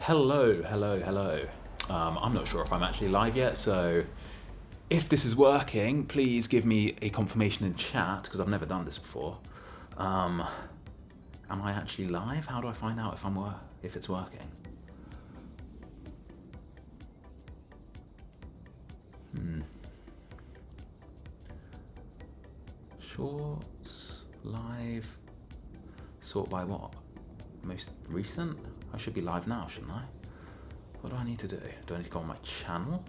Hello. I'm not sure if I'm actually live yet, so if this is working, please give me a confirmation in chat, because I've never done this before. Am I actually live? How do I find out if it's working? Shorts, live, sort by what? Most recent? I should be live now, shouldn't I? What do I need to do? Do I need to go on my channel?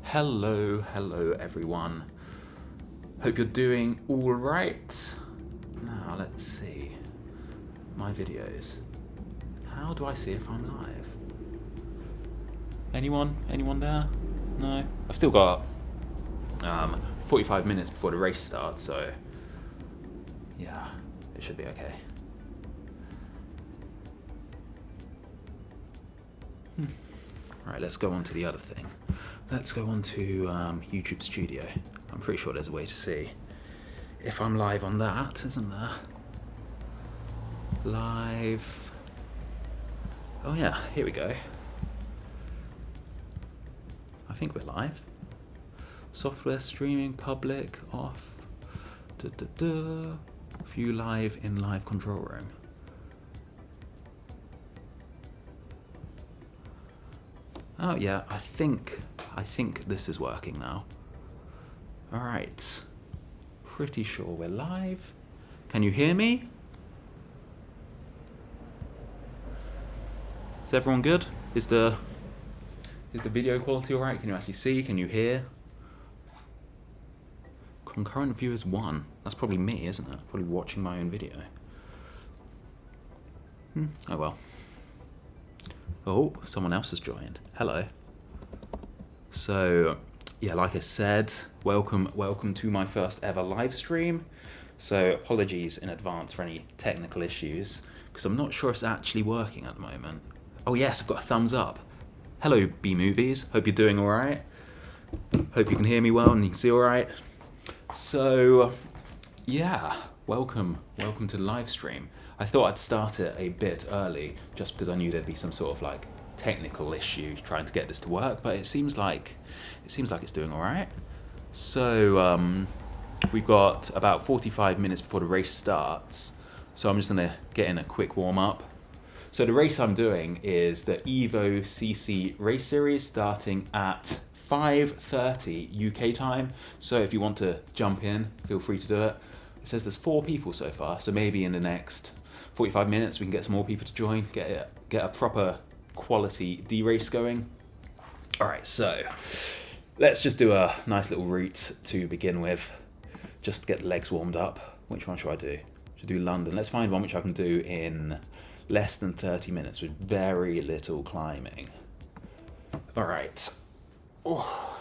Hello everyone. Hope you're doing all right. Now let's see my videos. How do I see if I'm live? Anyone there? No? I've still got 45 minutes before the race starts, so yeah, it should be okay. Right, let's go on to the other thing. Let's go on to YouTube Studio. I'm pretty sure there's a way to see if I'm live on that, isn't there? Live. Oh yeah, here we go. I think we're live. Software streaming, public, off. View live in live control room. Oh yeah, I think this is working now. All right, pretty sure we're live. Can you hear me? Is everyone good? Is the video quality all right? Can you actually see? Can you hear? Concurrent viewers 1. That's probably me, isn't it? Probably watching my own video. Oh well. Oh, someone else has joined. Hello. So, yeah, like I said, welcome to my first ever live stream. So apologies in advance for any technical issues, because I'm not sure it's actually working at the moment. Oh yes, I've got a thumbs up. Hello, B-Movies. Hope you're doing all right. Hope you can hear me well and you can see all right. So, yeah, welcome to the live stream. I thought I'd start it a bit early, just because I knew there'd be some sort of like technical issue trying to get this to work, but it seems like it's doing all right. So, we've got about 45 minutes before the race starts. So I'm just gonna get in a quick warm up. So the race I'm doing is the EVO CC Race Series, starting at 5:30 UK time. So if you want to jump in, feel free to do it. It says there's 4 people so far, so maybe in the next 45 minutes we can get some more people to join, get a proper quality D-race going. All right, so let's just do a nice little route to begin with. Just get the legs warmed up. Which one should I do? Should I do London? Let's find one which I can do in less than 30 minutes with very little climbing. All right. Oh.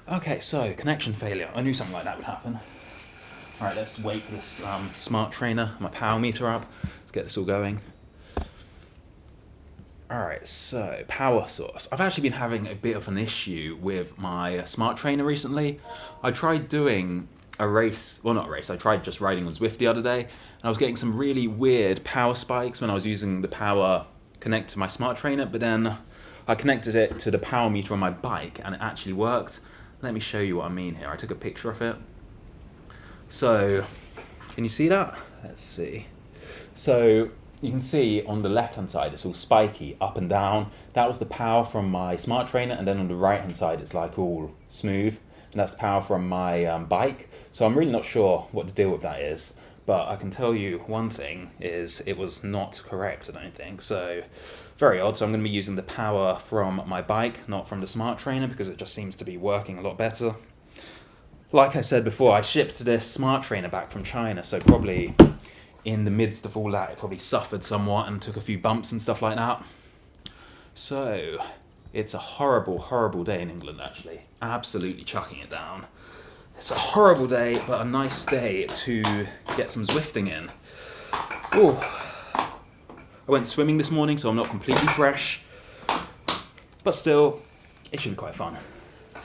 Okay, so connection failure. I knew something like that would happen. All right, let's wake this smart trainer, my power meter up. Let's get this all going. All right, so power source. I've actually been having a bit of an issue with my smart trainer recently. I tried doing a race, well not a race, I tried just riding on Zwift the other day, and I was getting some really weird power spikes when I was using the power connected to my smart trainer, but then I connected it to the power meter on my bike and it actually worked. Let me show you what I mean here. I took a picture of it. So, can you see that? Let's see. So, you can see on the left-hand side, it's all spiky, up and down. That was the power from my smart trainer, and then on the right-hand side, it's like all smooth, and that's the power from my bike. So I'm really not sure what the deal with that is, but I can tell you one thing is it was not correct, I don't think. So, very odd. So I'm going to be using the power from my bike, not from the smart trainer, because it just seems to be working a lot better. Like I said before, I shipped this smart trainer back from China, so probably in the midst of all that, it probably suffered somewhat and took a few bumps and stuff like that. So, it's a horrible day in England, actually. Absolutely chucking it down. It's a horrible day, but a nice day to get some Zwifting in. Ooh. I went swimming this morning, so I'm not completely fresh, but still, it should be quite fun. All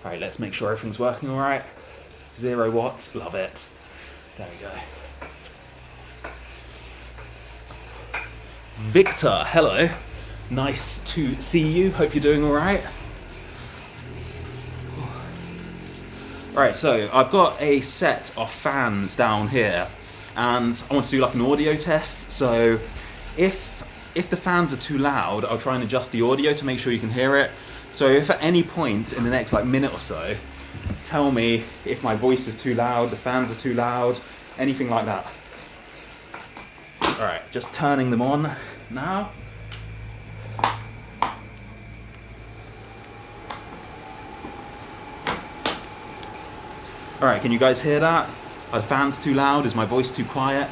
right, let's make sure everything's working all right. 0 watts, love it. There we go. Victor, hello. Nice to see you. Hope you're doing all right. All right, so I've got a set of fans down here, and I want to do like an audio test. So if the fans are too loud, I'll try and adjust the audio to make sure you can hear it. So if at any point in the next like minute or so, tell me if my voice is too loud, the fans are too loud, anything like that. All right, just turning them on now. All right, can you guys hear that? Are the fans too loud? Is my voice too quiet?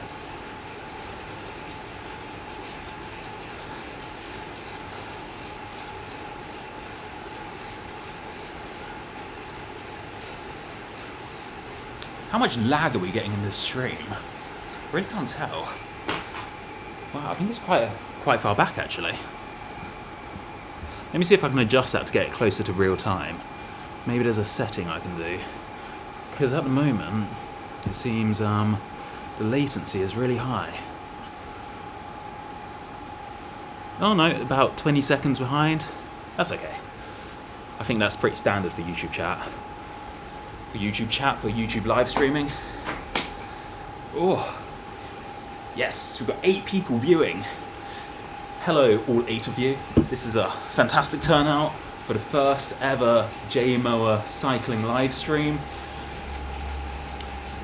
How much lag are we getting in this stream? I really can't tell. Wow, I think it's quite far back actually. Let me see if I can adjust that to get it closer to real time. Maybe there's a setting I can do. Because at the moment, it seems the latency is really high. Oh no, about 20 seconds behind. That's okay. I think that's pretty standard for YouTube chat. For YouTube live streaming. Oh, yes, we've got 8 people viewing. Hello, all 8 of you. This is a fantastic turnout for the first ever Mower cycling live stream.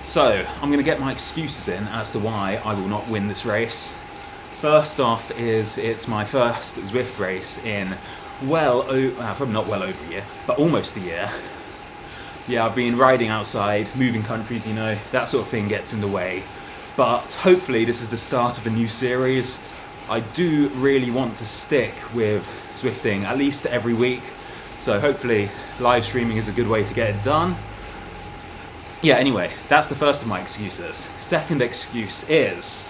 So, I'm going to get my excuses in as to why I will not win this race. First off is it's my first Zwift race in probably not well over a year, but almost a year. Yeah, I've been riding outside, moving countries, you know, that sort of thing gets in the way. But hopefully this is the start of a new series. I do really want to stick with Zwifting at least every week. So hopefully live streaming is a good way to get it done. Yeah, anyway, that's the first of my excuses. Second excuse is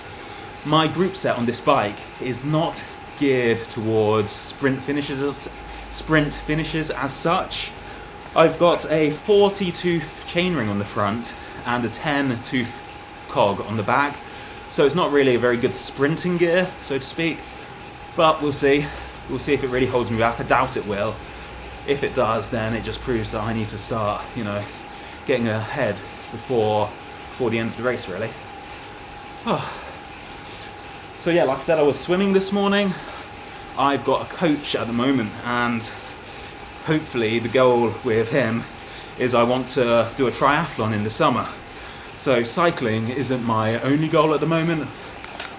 my group set on this bike is not geared towards sprint finishes as such. I've got a 40-tooth chainring on the front and a 10-tooth cog on the back, so it's not really a very good sprinting gear, so to speak, but we'll see. We'll see if it really holds me back. I doubt it will. If it does, then it just proves that I need to start, you know, getting ahead before the end of the race, really. So yeah, like I said, I was swimming this morning. I've got a coach at the moment, and hopefully the goal with him is I want to do a triathlon in the summer. So cycling isn't my only goal at the moment,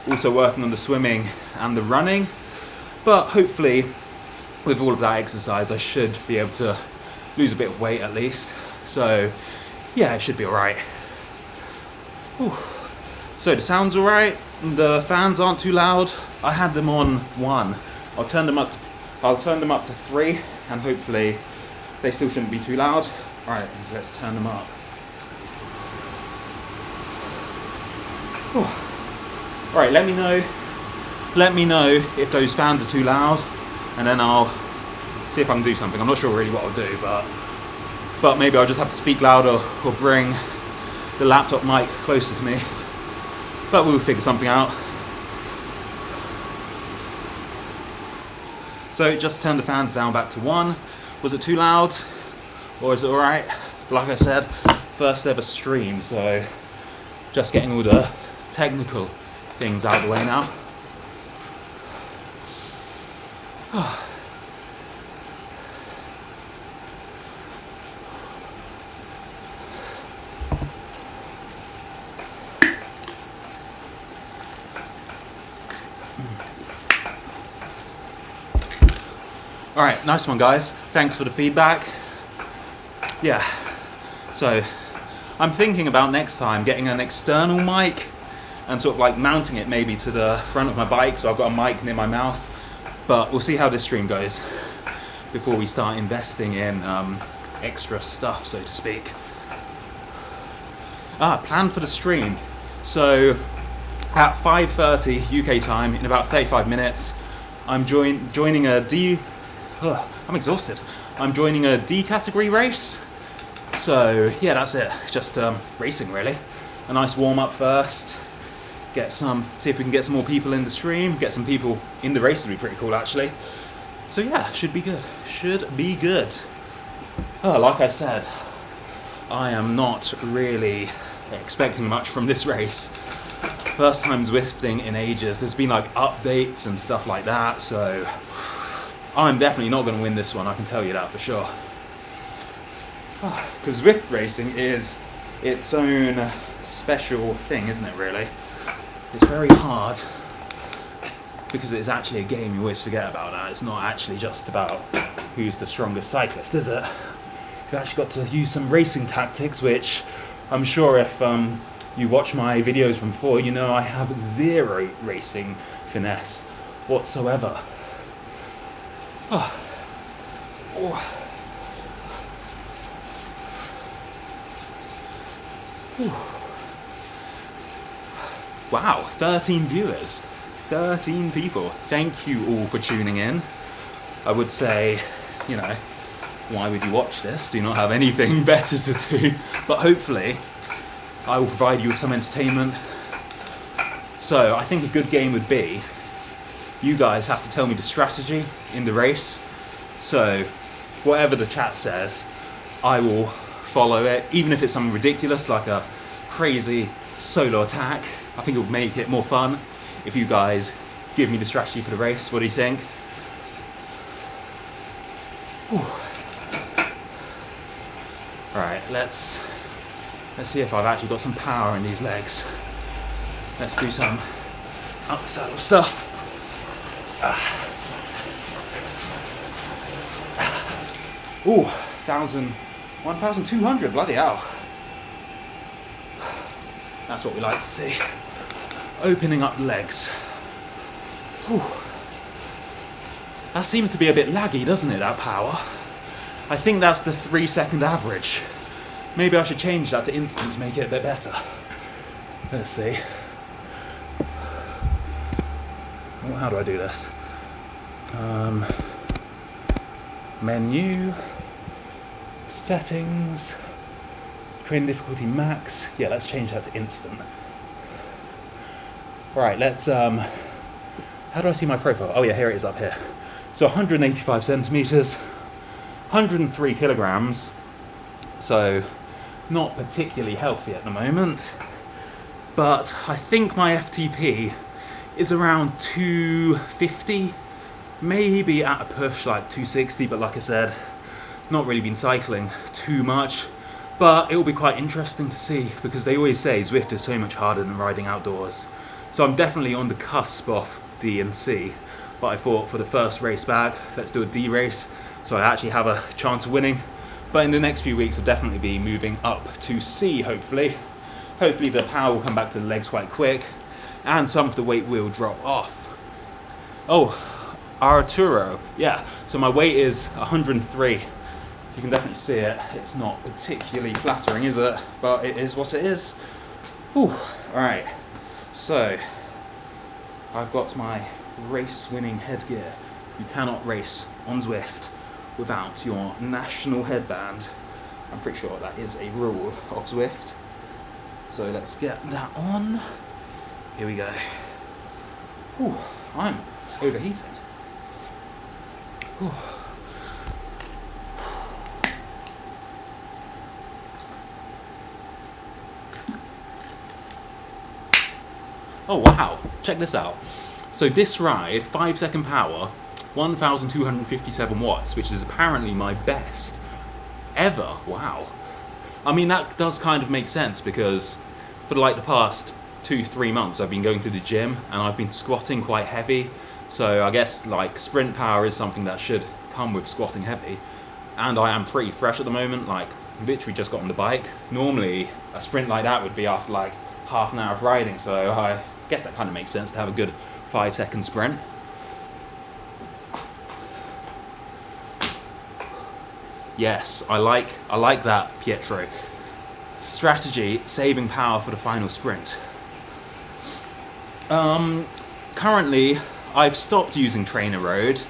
also working on the swimming and the running, but hopefully with all of that exercise I should be able to lose a bit of weight at least. So yeah, it should be alright. So the sound's alright, the fans aren't too loud. I had them on 1. I'll turn them up to 3, and hopefully they still shouldn't be too loud. Alright, let's turn them up. Alright, let me know if those fans are too loud, and then I'll see if I can do something. I'm not sure really what I'll do, but maybe I'll just have to speak louder or bring the laptop mic closer to me. But we'll figure something out. So just turn the fans down back to 1. Was it too loud? Or is it alright? Like I said, first ever stream, so just getting all the technical things out of the way now. Alright, nice one guys. Thanks for the feedback. Yeah, so I'm thinking about next time getting an external mic and sort of like mounting it maybe to the front of my bike, so I've got a mic near my mouth. But we'll see how this stream goes before we start investing in extra stuff, so to speak. Plan for the stream. So at 5:30 UK time, in about 35 minutes, I'm joining a I'm exhausted. I'm joining a D category race. So yeah, that's it. Just racing really. A nice warm up first. See if we can get some more people in the stream. Get some people in the race would be pretty cool actually. So yeah, should be good. Should be good. Like I said, I am not really expecting much from this race. First time Zwifting in ages. There's been like updates and stuff like that, so I'm definitely not going to win this one, I can tell you that for sure. Because Zwift racing is its own special thing, isn't it really? It's very hard because it's actually a game, you always forget about that. It's not actually just about who's the strongest cyclist, is it? You've actually got to use some racing tactics, which I'm sure if you watch my videos from before, you know I have zero racing finesse whatsoever. Wow, 13 viewers, 13 people. Thank you all for tuning in. I would say, you know, why would you watch this? Do you not have anything better to do? But hopefully, I will provide you with some entertainment. So I think a good game would be, you guys have to tell me the strategy in the race. So whatever the chat says, I will follow it, even if it's something ridiculous like a crazy solo attack. I think it would make it more fun if you guys give me the strategy for the race. What do you think? Alright, let's see if I've actually got some power in these legs. Let's do some up the saddle stuff. 1,200, bloody hell. That's what we like to see. Opening up the legs. Whew. That seems to be a bit laggy, doesn't it, that power? I think that's the 3-second average. Maybe I should change that to instant to make it a bit better. Let's see. Well, how do I do this? Menu, settings, train difficulty max. Yeah, let's change that to instant. Right, let's, how do I see my profile? Oh yeah, here it is up here. So 185 centimeters, 103 kilograms. So not particularly healthy at the moment, but I think my FTP is around 250, maybe at a push like 260, but like I said, not really been cycling too much. But it will be quite interesting to see, because they always say Zwift is so much harder than riding outdoors. So I'm definitely on the cusp of D and C, but I thought for the first race back, let's do a D race, so I actually have a chance of winning. But in the next few weeks I'll definitely be moving up to C, hopefully. Hopefully the power will come back to the legs quite quick, and some of the weight will drop off. Oh, Arturo, yeah, so my weight is 103. You can definitely see it. It's not particularly flattering, is it? But it is what it is. Whew. Alright, so I've got my race-winning headgear. You cannot race on Zwift without your national headband. I'm pretty sure that is a rule of Zwift. So let's get that on. Here we go. Whew. I'm overheating. Whew. Oh wow, check this out. So this ride, 5-second power, 1,257 watts, which is apparently my best ever. Wow. I mean, that does kind of make sense, because for like the past 2-3 months I've been going to the gym and I've been squatting quite heavy. So I guess like sprint power is something that should come with squatting heavy. And I am pretty fresh at the moment, like literally just got on the bike. Normally a sprint like that would be after like half an hour of riding, so I guess that kind of makes sense to have a good 5-second sprint. Yes, I like that, Pietro. strategy, saving power for the final sprint. Currently, I've stopped using Trainer Road,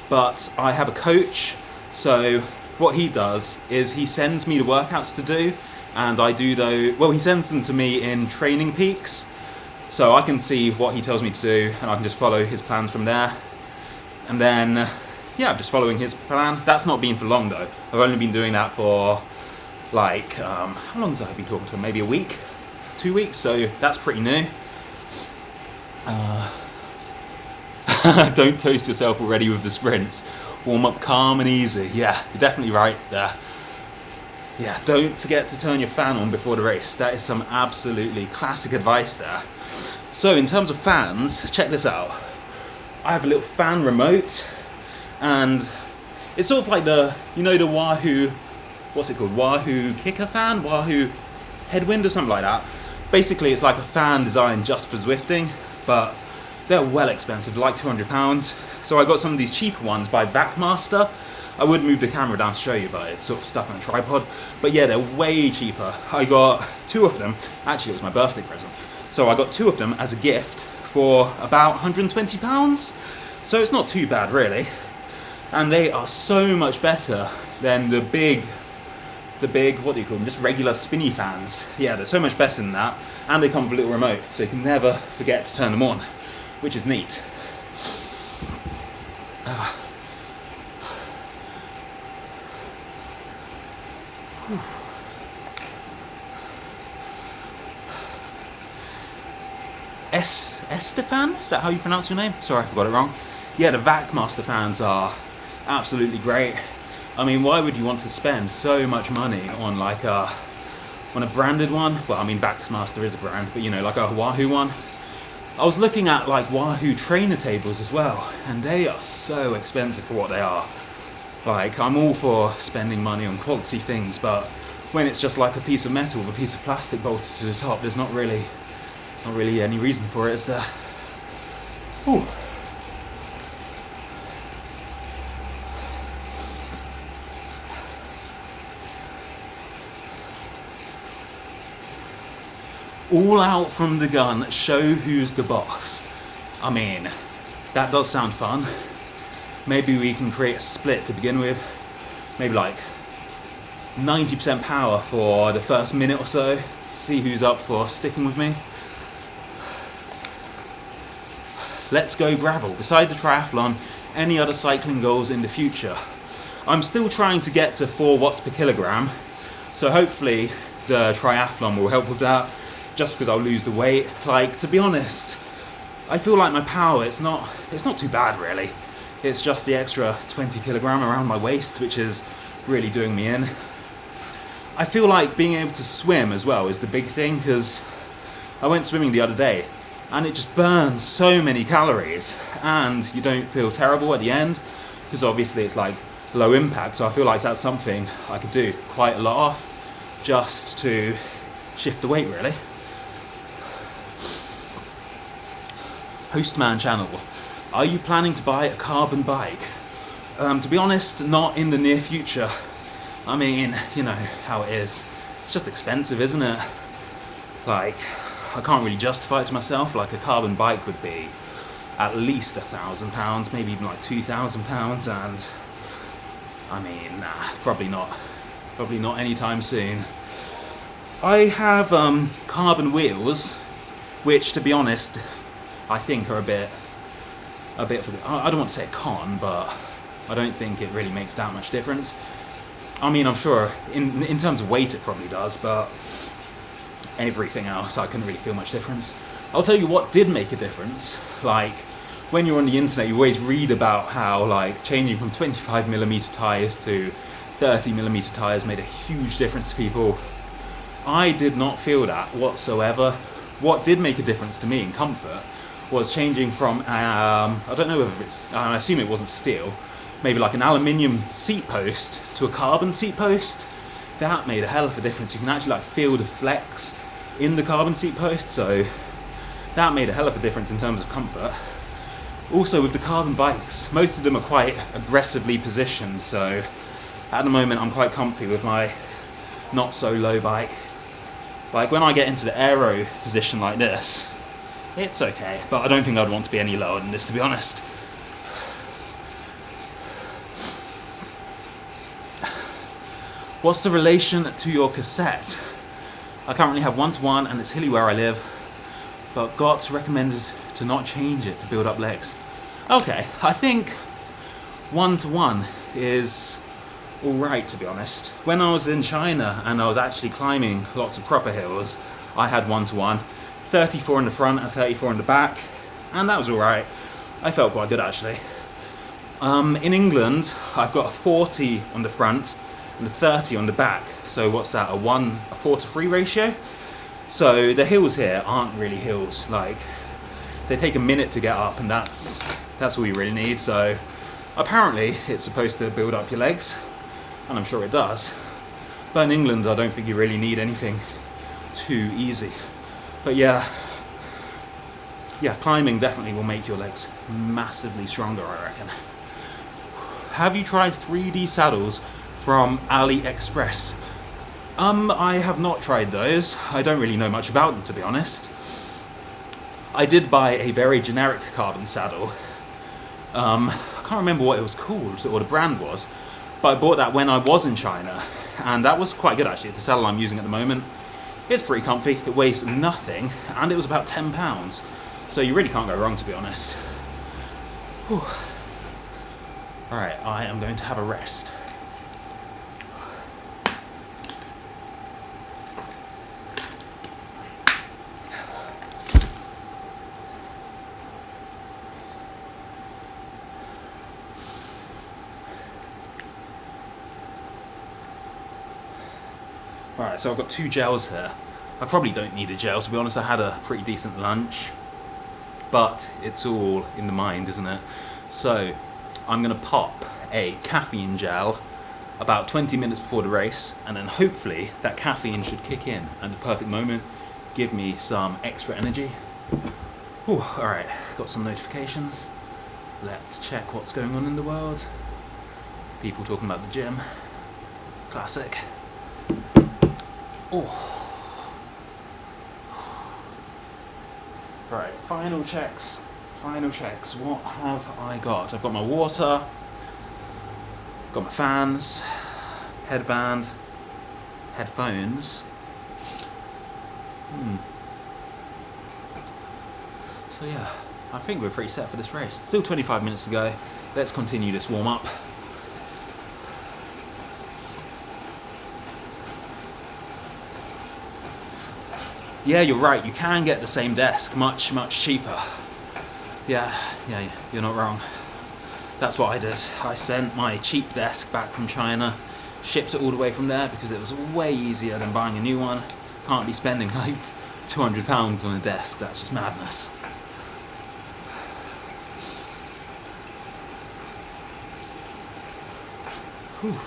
but I have a coach, so what he does is he sends me the workouts to do, and I do those, well, he sends them to me in Training Peaks, so I can see what he tells me to do, and I can just follow his plans from there. And then, yeah, I'm just following his plan. That's not been for long though. I've only been doing that for like, how long has I been talking to him? Maybe a week, 2 weeks, so that's pretty new. Don't toast yourself already with the sprints. Warm up calm and easy. Yeah, you're definitely right there. Yeah, don't forget to turn your fan on before the race. That is some absolutely classic advice there. So in terms of fans, check this out. I have a little fan remote, and it's sort of like the, you know, the Wahoo, what's it called? Wahoo kicker fan? Wahoo headwind or something like that. Basically, it's like a fan designed just for Zwifting, but they're well expensive, like £200. So I got some of these cheaper ones by Vackmaster. I would move the camera down to show you, but it's sort of stuck on a tripod. But yeah, they're way cheaper. I got 2 of them. Actually, it was my birthday present. So I got 2 of them as a gift for about £120. So it's not too bad, really. And they are so much better than the big, what do you call them, just regular spinny fans. Yeah, they're so much better than that. And they come with a little remote, so you can never forget to turn them on, which is neat. Estefan? Is that how you pronounce your name? Sorry, I got it wrong. Yeah, the Vackmaster fans are absolutely great. I mean, why would you want to spend so much money on like on a branded one? Well, I mean, Vackmaster is a brand, but you know, like a Wahoo one. I was looking at like Wahoo trainer tables as well, and they are so expensive for what they are. Like, I'm all for spending money on quality things, but when it's just like a piece of metal with a piece of plastic bolted to the top, there's not really any reason for it, is there? Ooh. All out from the gun, show who's the boss. I mean, that does sound fun. Maybe we can create a split to begin with. Maybe like 90% power for the first minute or so. See who's up for sticking with me. Let's go gravel. Beside the triathlon, any other cycling goals in the future? I'm still trying to get to 4 watts per kilogram, so hopefully the triathlon will help with that, just because I'll lose the weight. Like, to be honest, I feel like my power, it's not too bad really. It's just the extra 20 kilogram around my waist, which is really doing me in. I feel like being able to swim as well is the big thing, because I went swimming the other day, and it just burns so many calories, and you don't feel terrible at the end, because obviously it's like low impact, so I feel like that's something I could do quite a lot of, just to shift the weight really. Hostman channel, are you planning to buy a carbon bike? To be honest, not in the near future. I mean, you know how it is. It's just expensive, isn't it? Like, I can't really justify it to myself. Like, a carbon bike would be at least £1,000, maybe even like £2,000, and I mean, nah, probably not anytime soon. I have carbon wheels, which, to be honest, I think are a bit. I don't want to say a con, but I don't think it really makes that much difference. I mean, I'm sure in terms of weight it probably does, but everything else I couldn't really feel much difference. I'll tell you what did make a difference. Like, when you're on the internet, you always read about how like changing from 25mm tyres to 30mm tyres made a huge difference to people. I did not feel that whatsoever. What did make a difference to me in comfort was changing from, I don't know whether it's, I assume it wasn't steel, maybe like an aluminium seat post to a carbon seat post. That made a hell of a difference. You can actually like feel the flex in the carbon seat post, so that made a hell of a difference in terms of comfort. Also with the carbon bikes, most of them are quite aggressively positioned, so at the moment I'm quite comfy with my not so low bike. Like when I get into the aero position like this, it's okay, but I don't think I'd want to be any lower than this, to be honest. What's the relation to your cassette? I currently have 1:1 and it's hilly where I live, but got recommended to not change it to build up legs. Okay, I think 1:1 is alright, to be honest. When I was in China and I was actually climbing lots of proper hills, I had 1:1, 34 in the front and 34 in the back, and that was alright. I felt quite good actually. In England, I've got a 40 on the front and a 30 on the back. So what's that, a 4:3 ratio? So the hills here aren't really hills. Like, they take a minute to get up, and that's all you really need. So apparently it's supposed to build up your legs, and I'm sure it does. But in England, I don't think you really need anything too easy. But yeah, climbing definitely will make your legs massively stronger, I reckon. Have you tried 3D saddles from AliExpress? I have not tried those. I don't really know much about them, to be honest. I did buy a very generic carbon saddle. I can't remember what it was called, or the brand was, but I bought that when I was in China, and that was quite good actually. The saddle I'm using at the moment, it's pretty comfy, it weighs nothing, and it was about £10. So you really can't go wrong, to be honest. Whew. Alright, I am going to have a rest. Alright, so I've got 2 gels here. I probably don't need a gel, to be honest. I had a pretty decent lunch, but it's all in the mind, isn't it? So I'm going to pop a caffeine gel about 20 minutes before the race, and then hopefully that caffeine should kick in at the perfect moment, give me some extra energy. Alright, got some notifications. Let's check what's going on in the world. People talking about the gym. Classic. Right, final checks. What have I got? I've got my water, got my fans, headband, headphones. So yeah, I think we're pretty set for this race. Still 25 minutes to go. Let's continue this warm-up. Yeah, you're right, you can get the same desk much cheaper. Yeah, you're not wrong. That's what I did. I sent my cheap desk back from China, shipped it all the way from there because it was way easier than buying a new one. Can't be spending like £200 on a desk, that's just madness. Whew.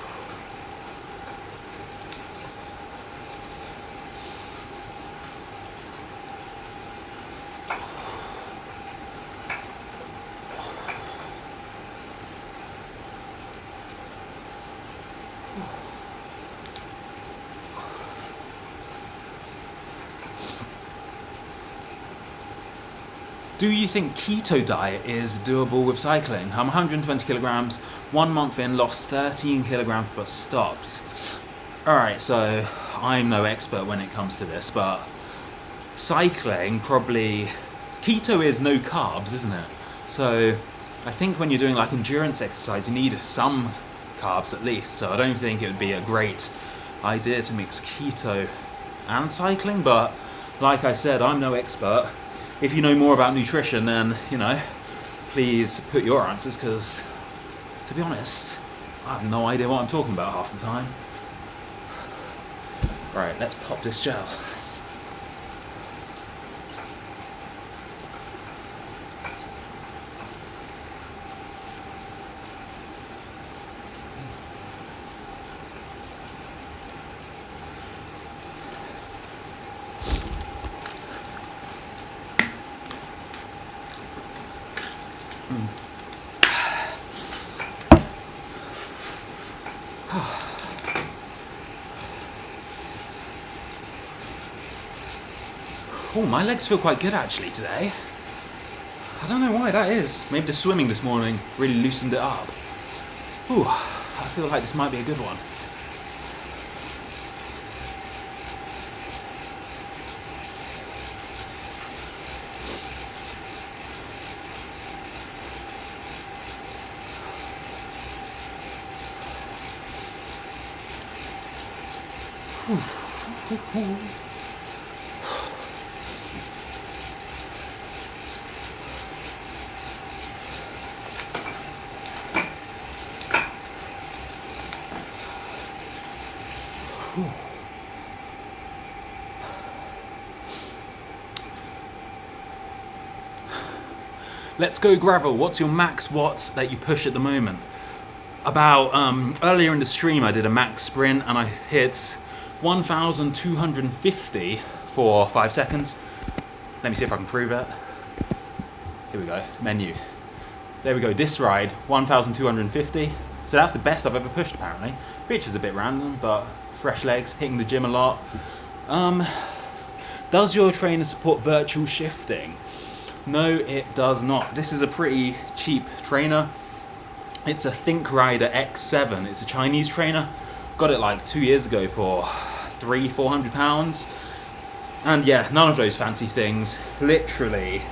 Do you think keto diet is doable with cycling? I'm 120 kilograms, 1 month in, lost 13 kilograms but stopped. Alright, so I'm no expert when it comes to this, but cycling probably... Keto is no carbs, isn't it? So I think when you're doing like endurance exercise, you need some carbs at least, so I don't think it would be a great idea to mix keto and cycling, but like I said, I'm no expert. If you know more about nutrition, then, please put your answers, because, to be honest, I have no idea what I'm talking about half the time. Right, let's pop this gel. Oh, my legs feel quite good actually today. I don't know why that is. Maybe the swimming this morning really loosened it up. Ooh, I feel like this might be a good one. Let's go gravel. What's your max watts that you push at the moment? About earlier in the stream I did a max sprint and I hit 1,250 for 5 seconds. Let me see if I can prove it. Here we go, menu. There we go, this ride, 1,250. So that's the best I've ever pushed apparently, which is a bit random, but fresh legs, hitting the gym a lot. Does your trainer support virtual shifting? No, it does not. This is a pretty cheap trainer. It's a Think Rider X7. It's a Chinese trainer. Got it like 2 years ago for £300-400. And yeah, none of those fancy things. Literally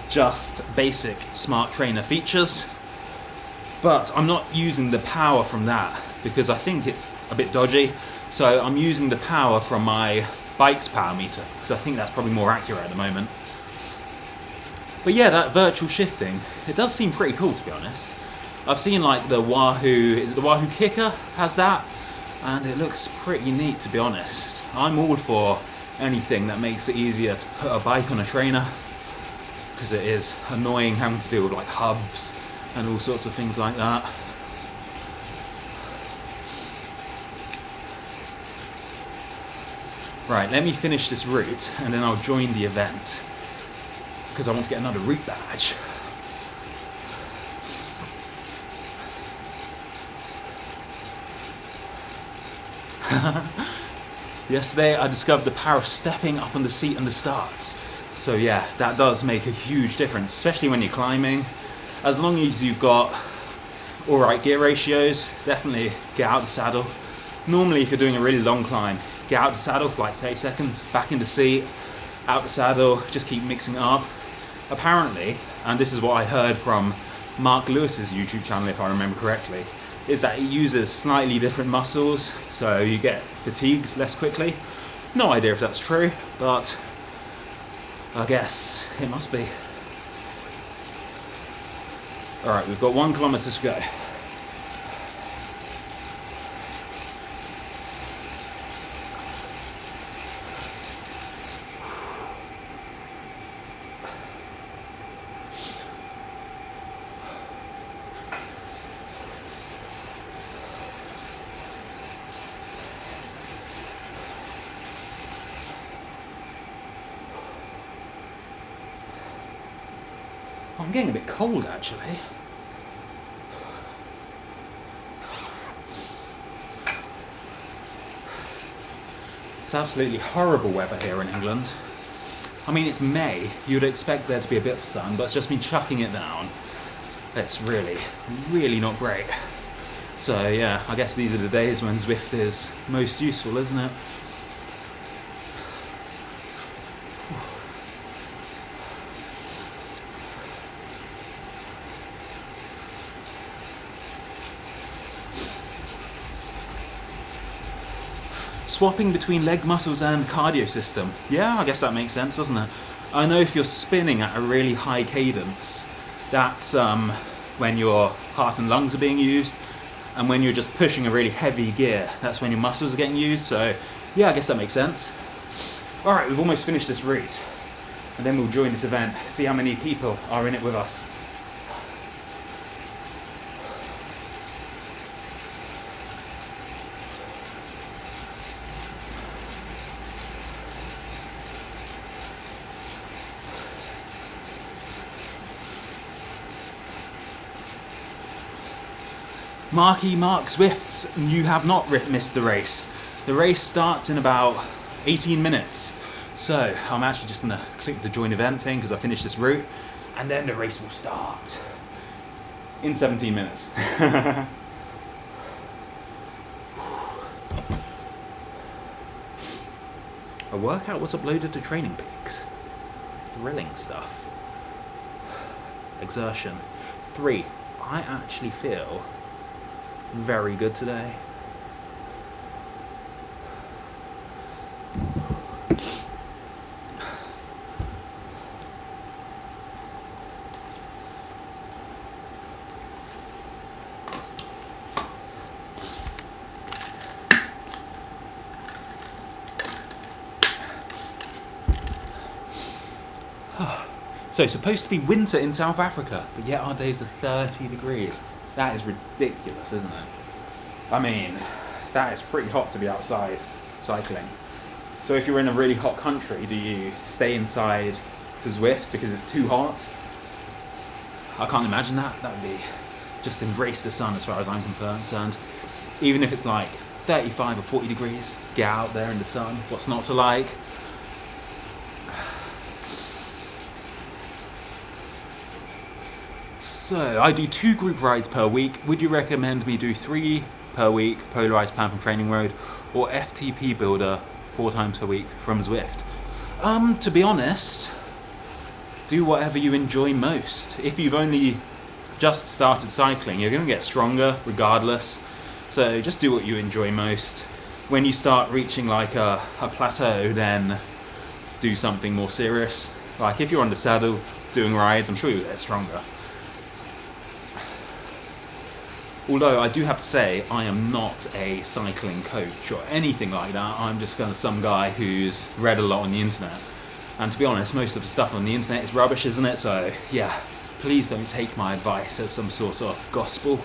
just basic smart trainer features. But I'm not using the power from that because I think it's a bit dodgy. So I'm using the power from my bike's power meter because I think that's probably more accurate at the moment. But yeah, that virtual shifting, it does seem pretty cool to be honest. I've seen like the Wahoo, is it the Wahoo Kicker has that? And it looks pretty neat to be honest. I'm all for anything that makes it easier to put a bike on a trainer because it is annoying having to deal with like hubs and all sorts of things like that. Right, let me finish this route and then I'll join the event because I want to get another route badge. Yesterday I discovered the power of stepping up on the seat and the starts. So yeah, that does make a huge difference, especially when you're climbing. As long as you've got alright gear ratios, definitely get out of the saddle. Normally if you're doing a really long climb, get out of the saddle for like 30 seconds, back in the seat, out the saddle, just keep mixing it up. Apparently, and this is what I heard from Mark Lewis's YouTube channel if I remember correctly, is that it uses slightly different muscles, so you get fatigued less quickly. No idea if that's true, but I guess it must be. Alright, we've got 1 kilometre to go. I'm getting a bit cold actually. It's absolutely horrible weather here in England. I mean, it's May, you'd expect there to be a bit of sun, but it's just been chucking it down. It's really, really not great. So yeah, I guess these are the days when Zwift is most useful, isn't it? Swapping between leg muscles and cardio system. Yeah, I guess that makes sense, doesn't it? I know if you're spinning at a really high cadence, that's when your heart and lungs are being used, and when you're just pushing a really heavy gear, that's when your muscles are getting used. So yeah, I guess that makes sense. Alright, we've almost finished this route, and then we'll join this event, see how many people are in it with us. Mark Zwifts, you have not missed the race. The race starts in about 18 minutes. So I'm actually just gonna click the join event thing because I finished this route, and then the race will start in 17 minutes. A workout was uploaded to Training Peaks. Thrilling stuff. Exertion. 3. I actually feel very good today. So it's supposed to be winter in South Africa, but yet our days are 30 degrees. That is ridiculous, isn't it? I mean, that is pretty hot to be outside cycling. So if you're in a really hot country, do you stay inside to Zwift because it's too hot? I can't imagine that. That would be just embrace the sun as far as I'm concerned. Even if it's like 35 or 40 degrees, get out there in the sun. What's not to like? So, I do 2 group rides per week. Would you recommend me do 3 per week, polarized plan from Training Road, or FTP Builder 4 times per week from Zwift? To be honest, do whatever you enjoy most. If you've only just started cycling, you're going to get stronger regardless. So just do what you enjoy most. When you start reaching like a plateau, then do something more serious. Like if you're on the saddle doing rides, I'm sure you'll get stronger. Although I do have to say, I am not a cycling coach or anything like that. I'm just kind of some guy who's read a lot on the internet. And to be honest, most of the stuff on the internet is rubbish, isn't it? So yeah, please don't take my advice as some sort of gospel,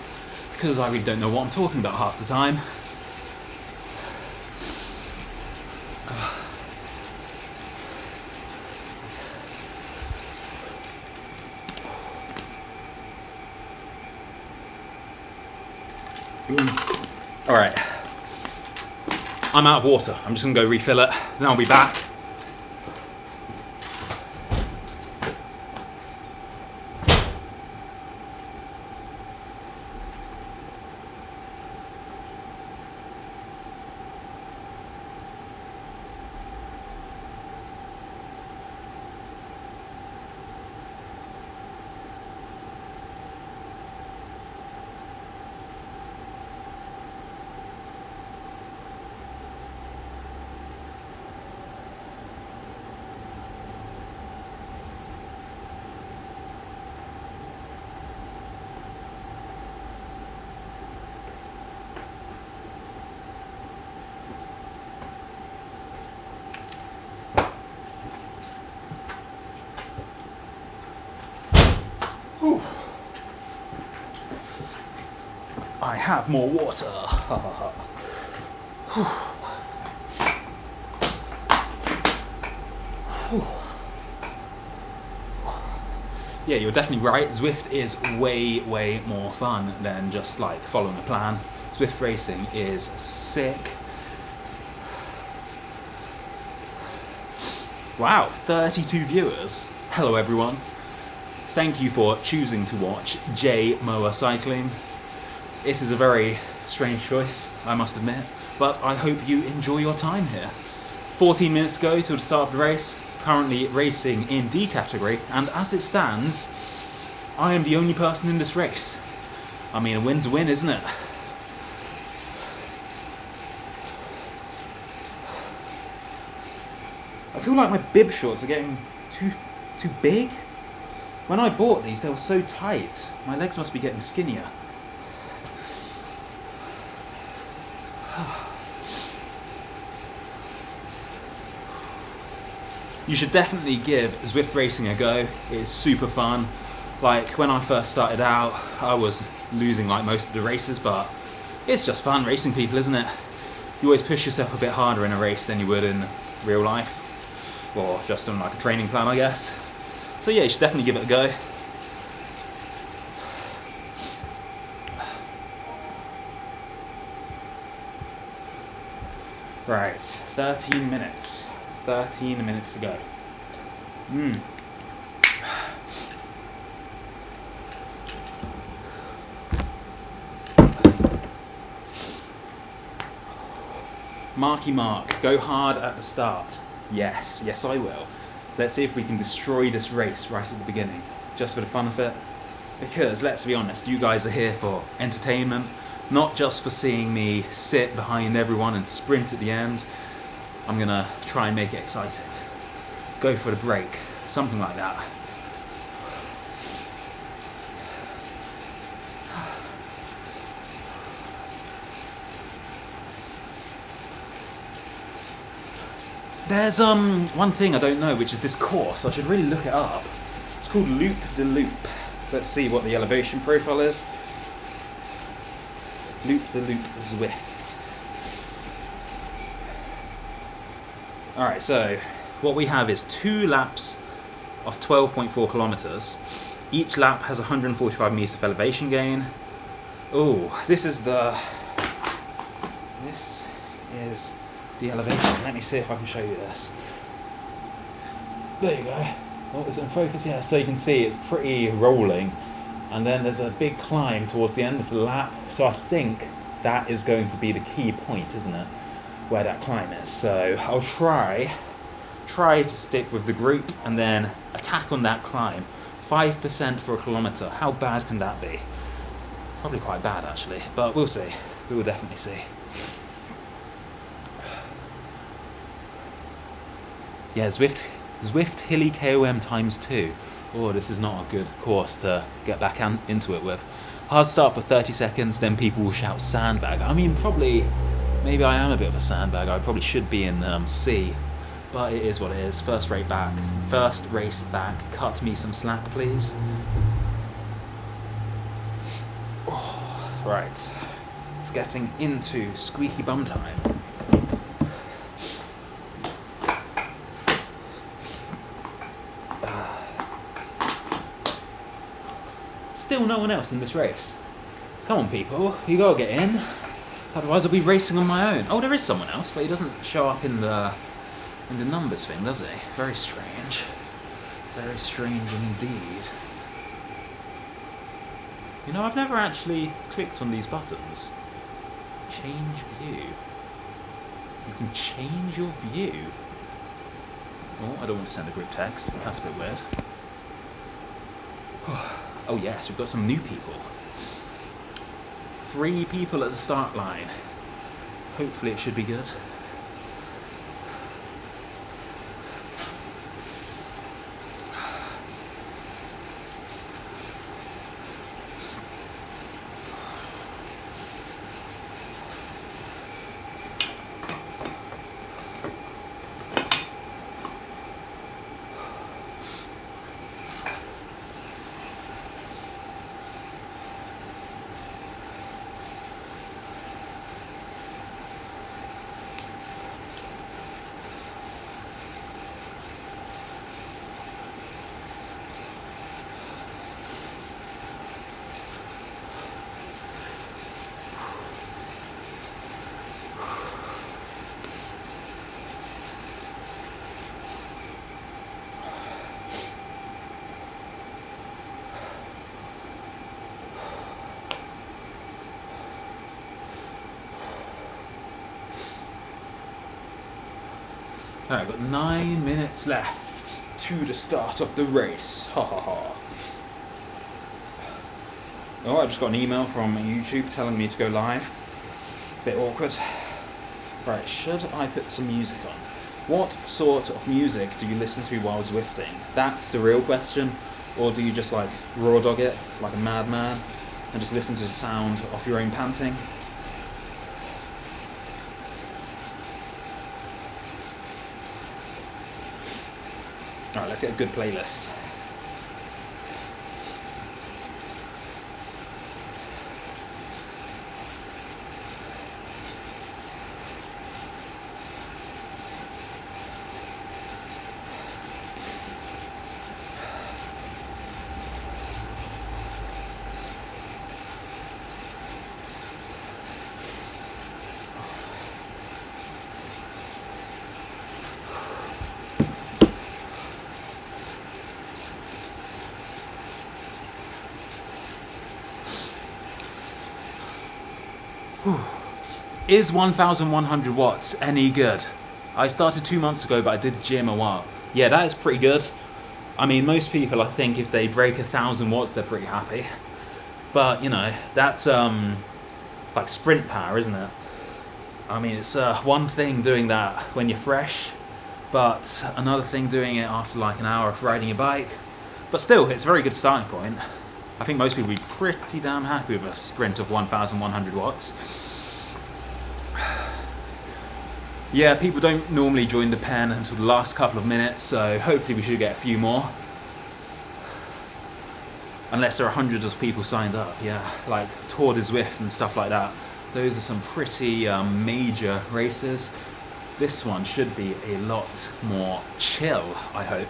because I really don't know what I'm talking about half the time. Alright, I'm out of water. I'm just gonna go refill it, then I'll be back. Whew. I have more water. Whew. Whew. Yeah, you're definitely right. Zwift is way more fun than just like following a plan. Zwift racing is sick. Wow, 32 viewers. Hello everyone. Thank you for choosing to watch Mower Cycling. It is a very strange choice, I must admit, but I hope you enjoy your time here. 14 minutes ago till the start of the race, currently racing in D category, and as it stands, I am the only person in this race. I mean, a win's a win, isn't it? I feel like my bib shorts are getting too big. When I bought these, they were so tight. My legs must be getting skinnier. You should definitely give Zwift racing a go. It's super fun. Like when I first started out, I was losing like most of the races, but it's just fun racing people, isn't it? You always push yourself a bit harder in a race than you would in real life, or just on like a training plan, I guess. So yeah, you should definitely give it a go. Right, 13 minutes. 13 minutes to go. Marky Mark, go hard at the start. Yes, yes I will. Let's see if we can destroy this race right at the beginning, just for the fun of it. Because, let's be honest, you guys are here for entertainment, not just for seeing me sit behind everyone and sprint at the end. I'm gonna try and make it exciting. Go for the break, something like that. There's one thing I don't know, which is this course. I should really look it up. It's called Loop de Loop. Let's see what the elevation profile is. Loop de Loop Zwift. Alright, so what we have is 2 laps of 12.4 kilometers. Each lap has 145 meters of elevation gain. Oh, this is the elevation. Let me see if I can show you this. There you go. Oh, is it in focus? Yeah, so you can see it's pretty rolling. And then there's a big climb towards the end of the lap. So I think that is going to be the key point, isn't it? Where that climb is. So I'll try to stick with the group and then attack on that climb. 5% for a kilometer. How bad can that be? Probably quite bad actually, but we'll see. We will definitely see. Yeah, Zwift Hilly KOM ×2. Oh, this is not a good course to get back into it with. Hard start for 30 seconds, then people will shout sandbag. I mean, maybe I am a bit of a sandbag. I probably should be in C, but it is what it is. First race back. Cut me some slack, please. Oh, right, it's getting into squeaky bum time. Still no one else in this race. Come on people, you gotta get in. Otherwise I'll be racing on my own. Oh, there is someone else, but he doesn't show up in the numbers thing, does he? Very strange. Very strange indeed. You know, I've never actually clicked on these buttons. Change view. You can change your view. Oh, I don't want to send a group text. That's a bit weird. Oh yes, we've got some new people. 3 people at the start line. Hopefully it should be good. Alright, I've got 9 minutes left to the start of the race. Ha ha ha. Oh, I just got an email from YouTube telling me to go live. Bit awkward. Right, should I put some music on? What sort of music do you listen to while Zwifting? That's the real question. Or do you just like raw dog it like a madman and just listen to the sound of your own panting? Alright, let's get a good playlist. Is 1,100 watts any good? I started 2 months ago, but I did gym a while. Yeah, that is pretty good. I mean, most people, I think, if they break 1,000 watts, they're pretty happy. But, you know, that's like sprint power, isn't it? I mean, it's one thing doing that when you're fresh, but another thing doing it after like an hour of riding a bike. But still, it's a very good starting point. I think most people would be pretty damn happy with a sprint of 1,100 watts. Yeah, people don't normally join the pen until the last couple of minutes, so hopefully we should get a few more. Unless there are hundreds of people signed up, yeah, like Tour de Zwift and stuff like that. Those are some pretty major races. This one should be a lot more chill, I hope.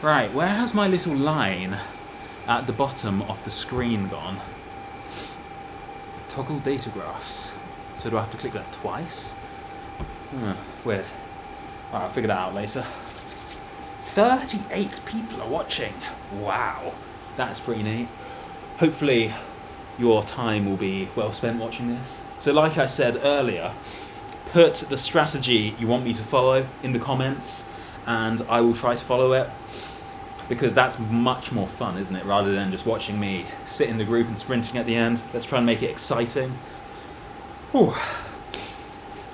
Right, where has my little line at the bottom of the screen gone? Toggle data graphs. So do I have to click that twice? Weird. Alright, I'll figure that out later. 38 people are watching. Wow, that's pretty neat. Hopefully your time will be well spent watching this. So like I said earlier, put the strategy you want me to follow in the comments and I will try to follow it, because that's much more fun, isn't it? Rather than just watching me sit in the group and sprinting at the end. Let's try and make it exciting. Whew.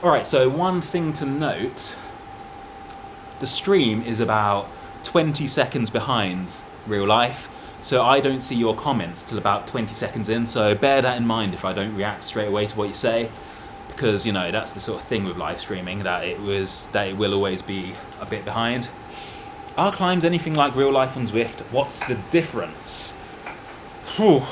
Alright, so one thing to note, the stream is about 20 seconds behind real life. So I don't see your comments till about 20 seconds in, so bear that in mind if I don't react straight away to what you say, because, you know, that's the sort of thing with live streaming, that it will always be a bit behind. Are climbs anything like real life on Zwift? What's the difference? Whew.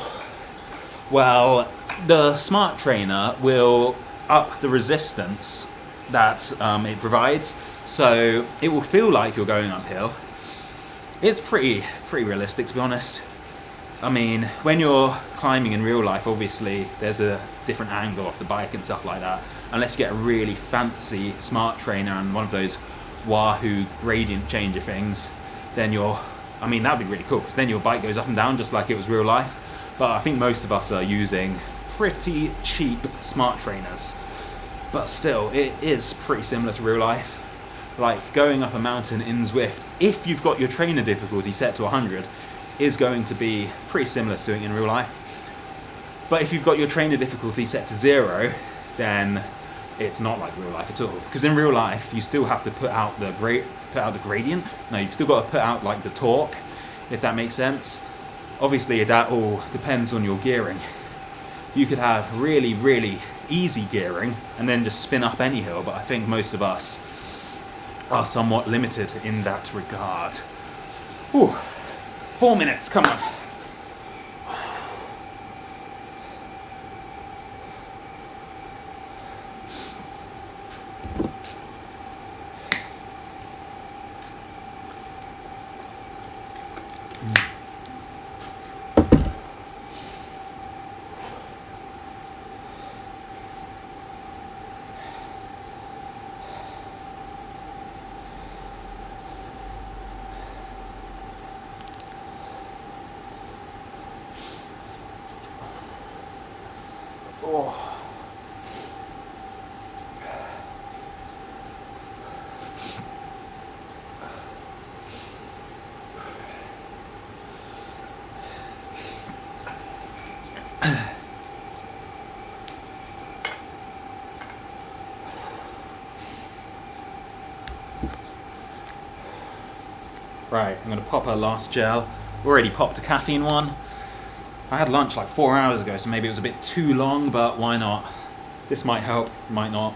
Well, the smart trainer will up the resistance that it provides, so it will feel like you're going uphill. It's pretty realistic, to be honest. I mean, when you're climbing in real life, obviously there's a different angle off the bike and stuff like that. Unless you get a really fancy smart trainer and one of those Wahoo gradient changer things, then I mean, that'd be really cool, because then your bike goes up and down just like it was real life. But I think most of us are using pretty cheap smart trainers. But still, it is pretty similar to real life. Like going up a mountain in Zwift, if you've got your trainer difficulty set to 100, is going to be pretty similar to doing it in real life. But if you've got your trainer difficulty set to 0, then it's not like real life at all. Because in real life, you still have to put out the gradient. No, you've still got to put out like the torque, if that makes sense. Obviously, that all depends on your gearing. You could have really, really easy gearing and then just spin up any hill, but I think most of us are somewhat limited in that regard. Whew. 4 minutes, come on. Oh. Right, I'm going to pop a last gel. Already popped a caffeine one. I had lunch like 4 hours ago, so maybe it was a bit too long, but why not? This might help, might not.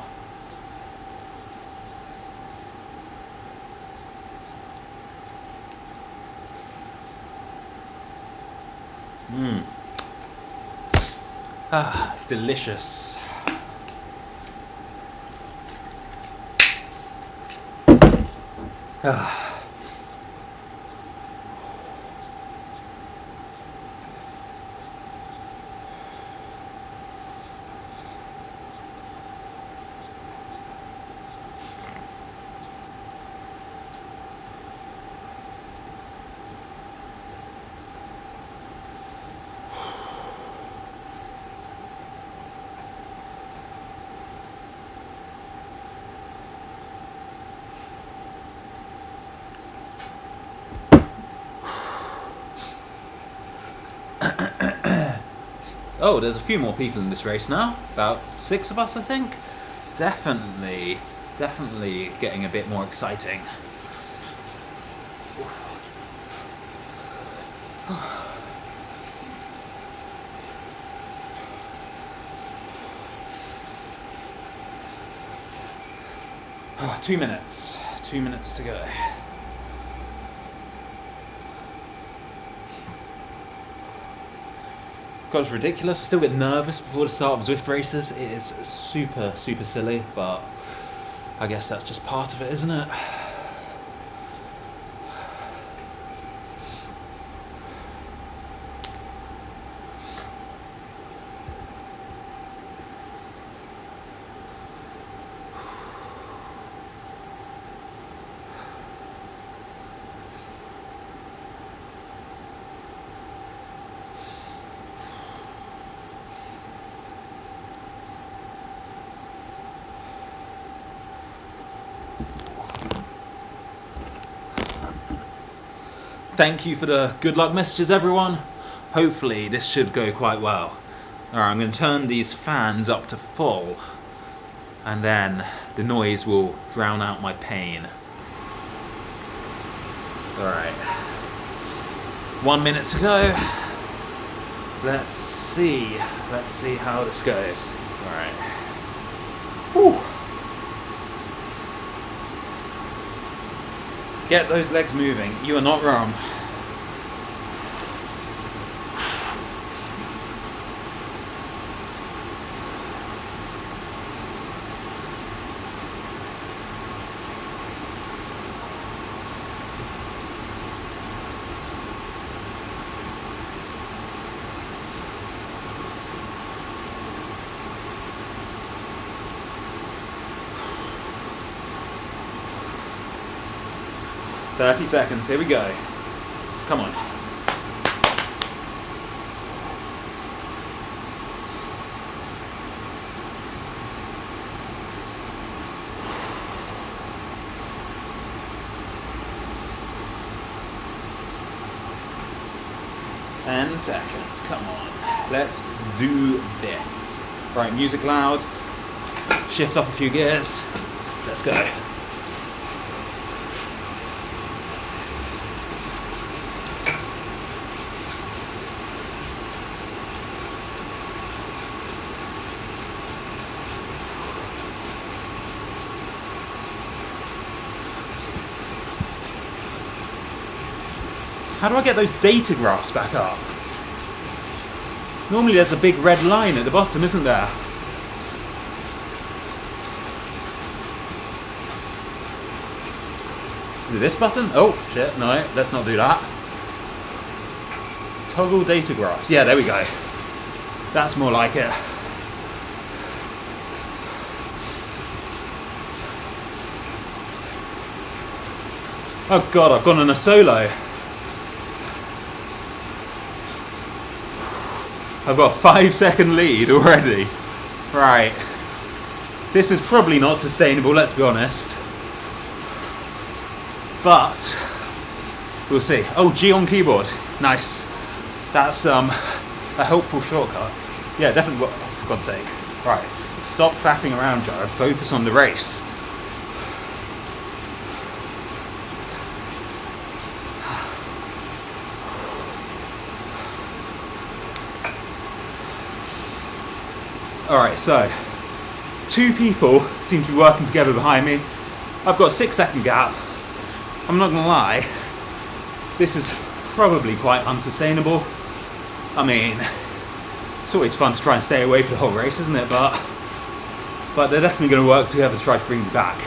Ah, delicious. Ah. Oh, there's a few more people in this race now. About 6 of us, I think. Definitely getting a bit more exciting. Oh, 2 minutes. 2 minutes to go. God, it's ridiculous. I still get nervous before the start of Zwift races. It is super silly, but I guess that's just part of it, isn't it? Thank you for the good luck messages, everyone. Hopefully this should go quite well. Alright, I'm going to turn these fans up to full, and then the noise will drown out my pain. Alright. 1 minute to go. Let's see how this goes. Alright. Whew. Get those legs moving. You are not wrong. "30 seconds, here we go. Come on." "10 seconds, come on. Let's do this." Right, music loud. Shift up a few gears. Let's go. How do I get those data graphs back up? Normally there's a big red line at the bottom, isn't there? Is it this button? Oh, shit, no, let's not do that. Toggle data graphs. Yeah, there we go. That's more like it. Oh god, I've gone on a solo. I've got a 5-second lead already. Right. This is probably not sustainable, let's be honest. But we'll see. Oh, G on keyboard. Nice. That's a helpful shortcut. Yeah, definitely. For God's sake. Right. Stop faffing around, Jarrod. Focus on the race. Alright, so 2 people seem to be working together behind me. I've got a 6-second gap. I'm not gonna lie, this is probably quite unsustainable. I mean, it's always fun to try and stay away for the whole race, isn't it? But they're definitely gonna work together to try to bring me back.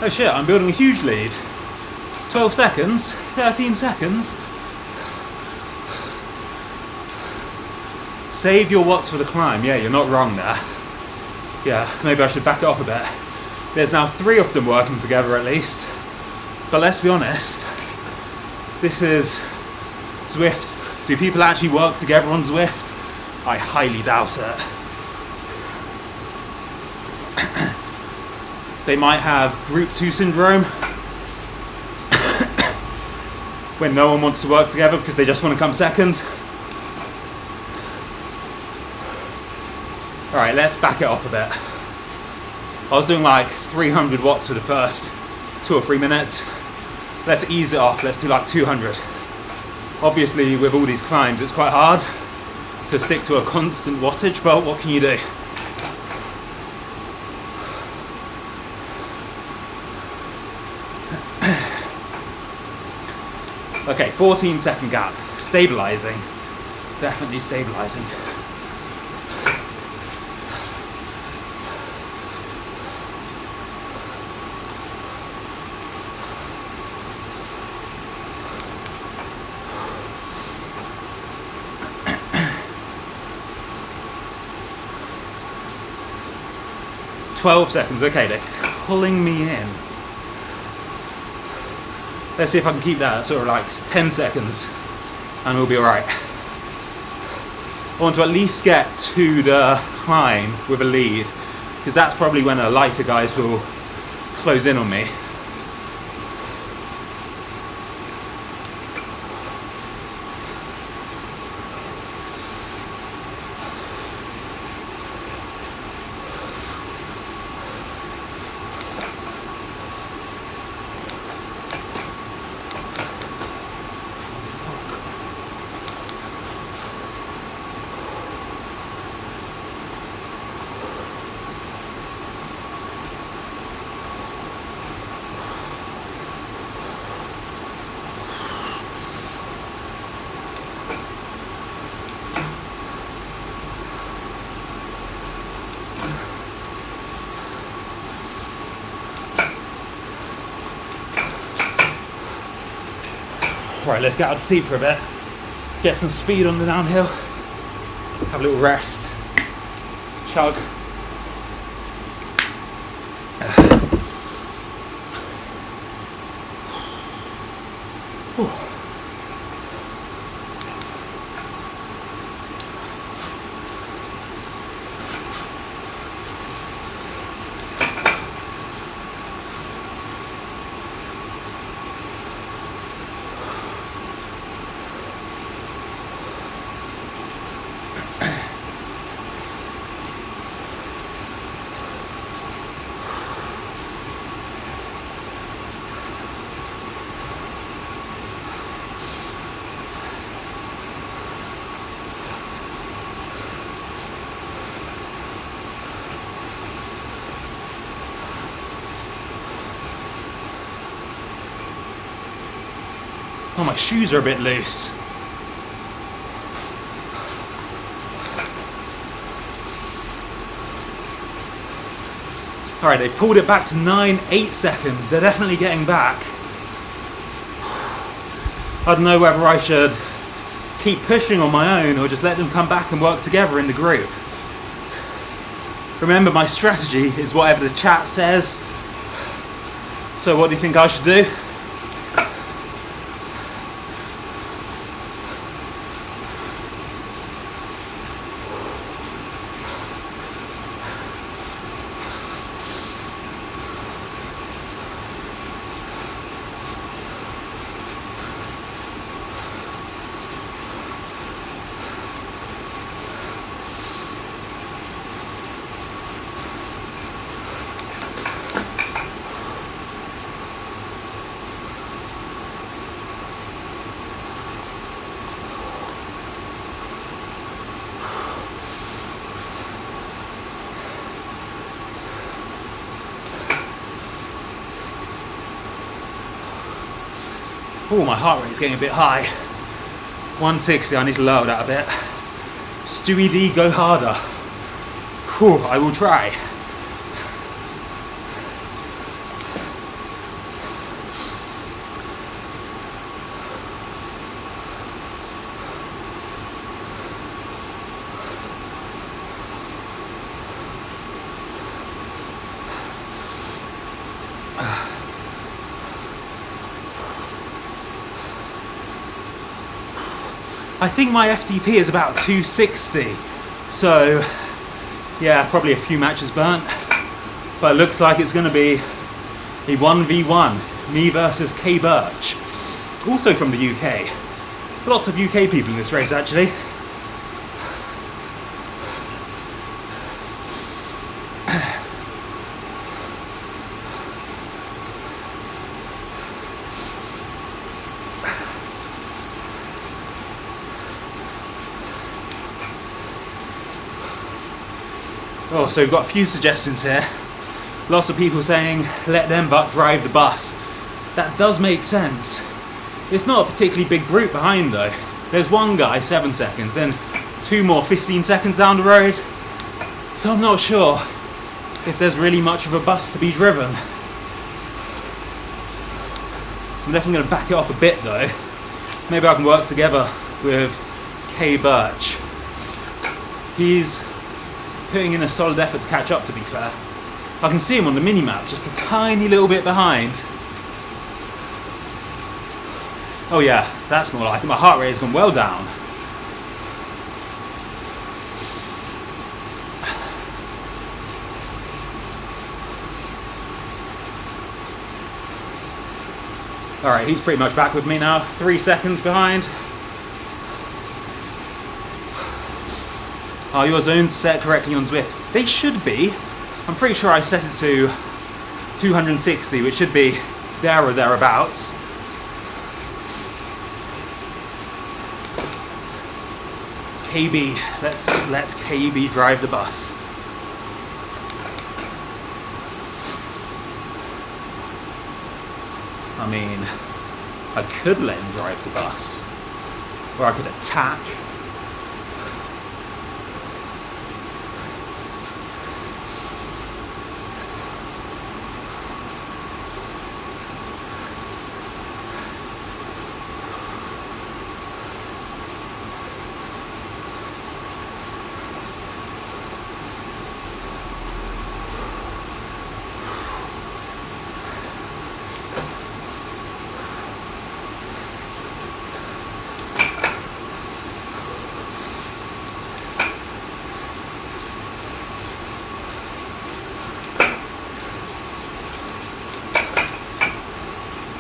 Oh shit, I'm building a huge lead. 12 seconds, 13 seconds. Save your watts for the climb. Yeah, you're not wrong there. Yeah, maybe I should back it off a bit. There's now 3 of them working together at least. But let's be honest, this is Zwift. Do people actually work together on Zwift? I highly doubt it. They might have group 2 syndrome when no one wants to work together because they just want to come second. Alright, let's back it off a bit. I was doing like 300 watts for the first 2 or 3 minutes. Let's ease it off, let's do like 200. Obviously with all these climbs it's quite hard to stick to a constant wattage, but what can you do? Okay, 14-second gap. Stabilizing. Definitely stabilizing. "12 seconds, okay, they're pulling me in. Let's see if I can keep that at sort of like 10 seconds and we'll be alright. I want to at least get to the climb with a lead, because that's probably when the lighter guys will close in on me. Right, let's get out of the seat for a bit, get some speed on the downhill, have a little rest, chug. Oh, my shoes are a bit loose. Alright, they pulled it back to 8 seconds. They're definitely getting back. I don't know whether I should keep pushing on my own or just let them come back and work together in the group. Remember, my strategy is whatever the chat says. So what do you think I should do? Oh, my heart rate is getting a bit high. 160, I need to lower that a bit. Stewie D, go harder. Whew, I will try. I think my FTP is about 260. So yeah, probably a few matches burnt. But it looks like it's going to be a 1v1, me versus K Birch, also from the UK. Lots of UK people in this race actually. Oh, so we've got a few suggestions here. Lots of people saying, let them but drive the bus. That does make sense. It's not a particularly big group behind though. There's one guy, 7 seconds, then two more 15 seconds down the road. So I'm not sure if there's really much of a bus to be driven. I'm definitely going to back it off a bit though. Maybe I can work together with K Birch. He's putting in a solid effort to catch up, to be fair. I can see him on the mini-map, just a tiny little bit behind. Oh yeah, that's more like it. My heart rate has gone well down. Alright, he's pretty much back with me now. 3 seconds behind. Are your zones set correctly on Zwift? They should be. I'm pretty sure I set it to 260, which should be there or thereabouts. KB, let's let KB drive the bus. I mean, I could let him drive the bus, or I could attack.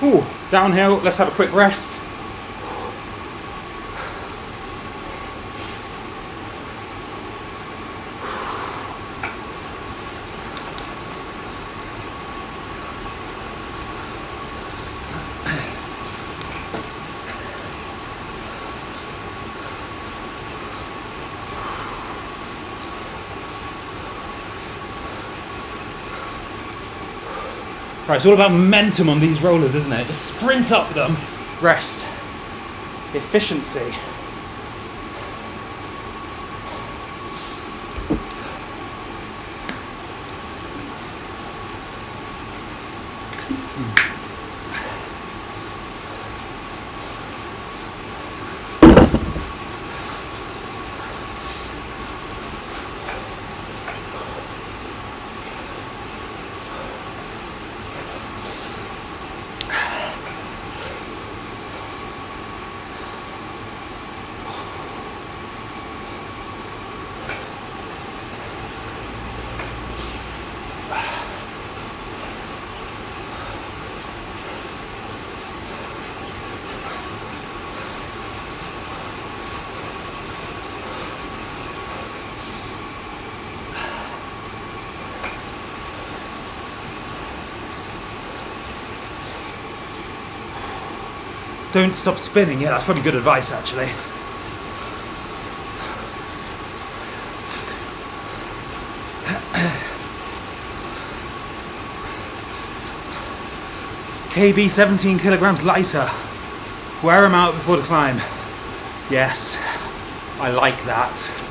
Ooh, downhill, let's have a quick rest. Right, it's all about momentum on these rollers, isn't it? Just sprint up them, rest, efficiency. Don't stop spinning. Yeah, that's probably good advice, actually. KB 17 kilograms lighter. Wear him out before the climb. Yes, I like that.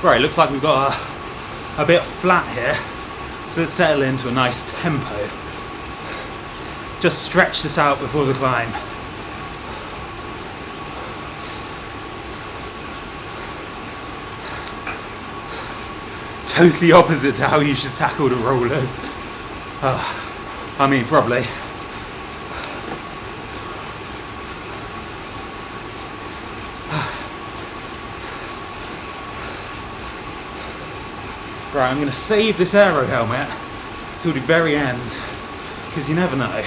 Right, looks like we've got a bit flat here. So let's settle into a nice tempo. Just stretch this out before the climb. Totally opposite to how you should tackle the rollers. I mean, probably. Right, I'm going to save this aero helmet till the very end, because you never know.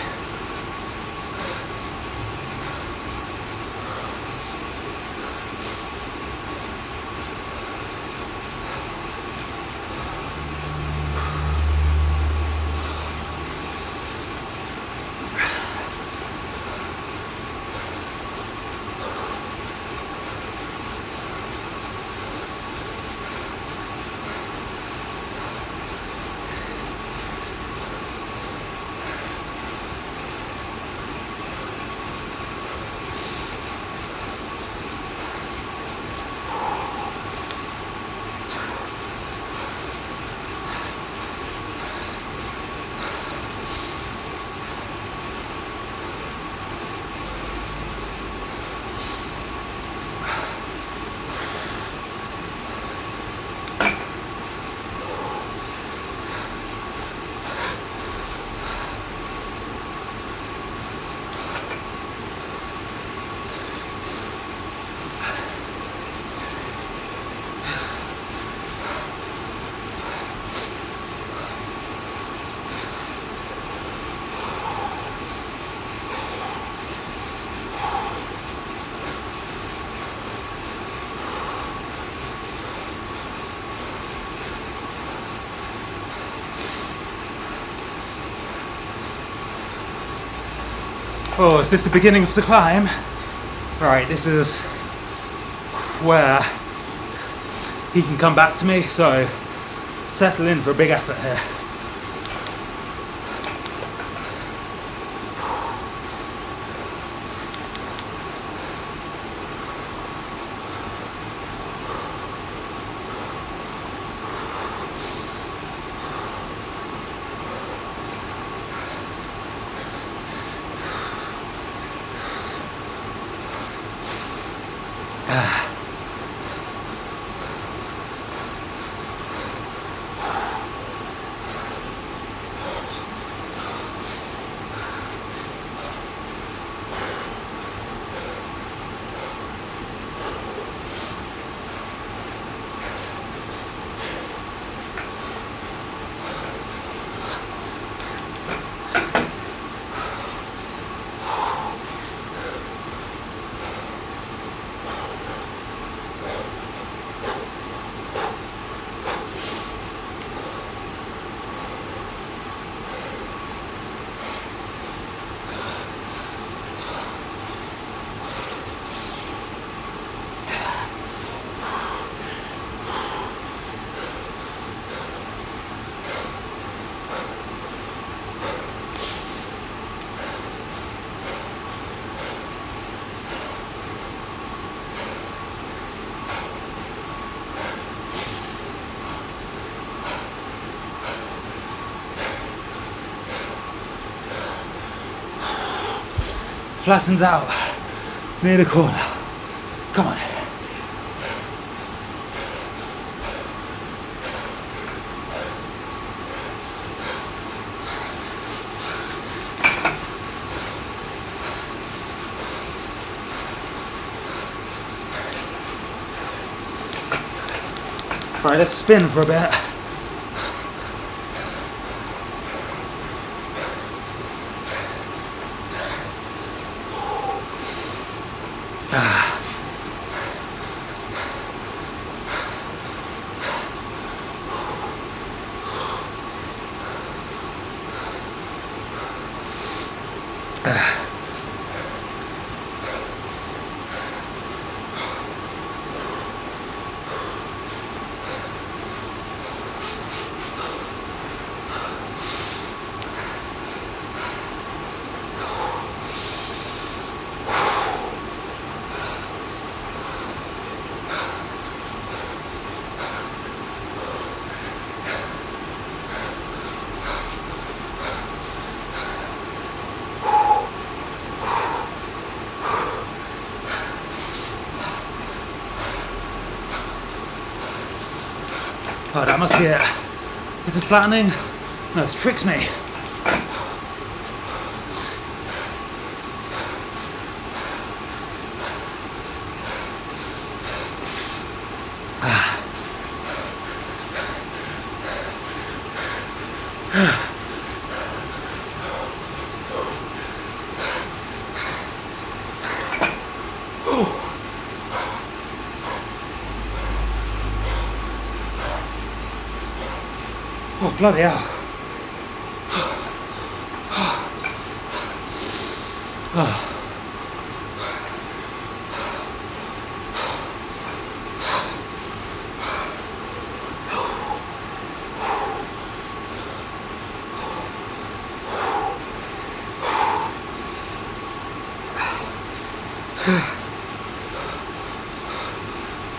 Oh, is this the beginning of the climb? Right, this is where he can come back to me, so settle in for a big effort here. Flattens out near the corner. Come on. Right, let's spin for a bit. Oh, that must be it. Is it flattening? No, it's tricked me. Oh, bloody hell.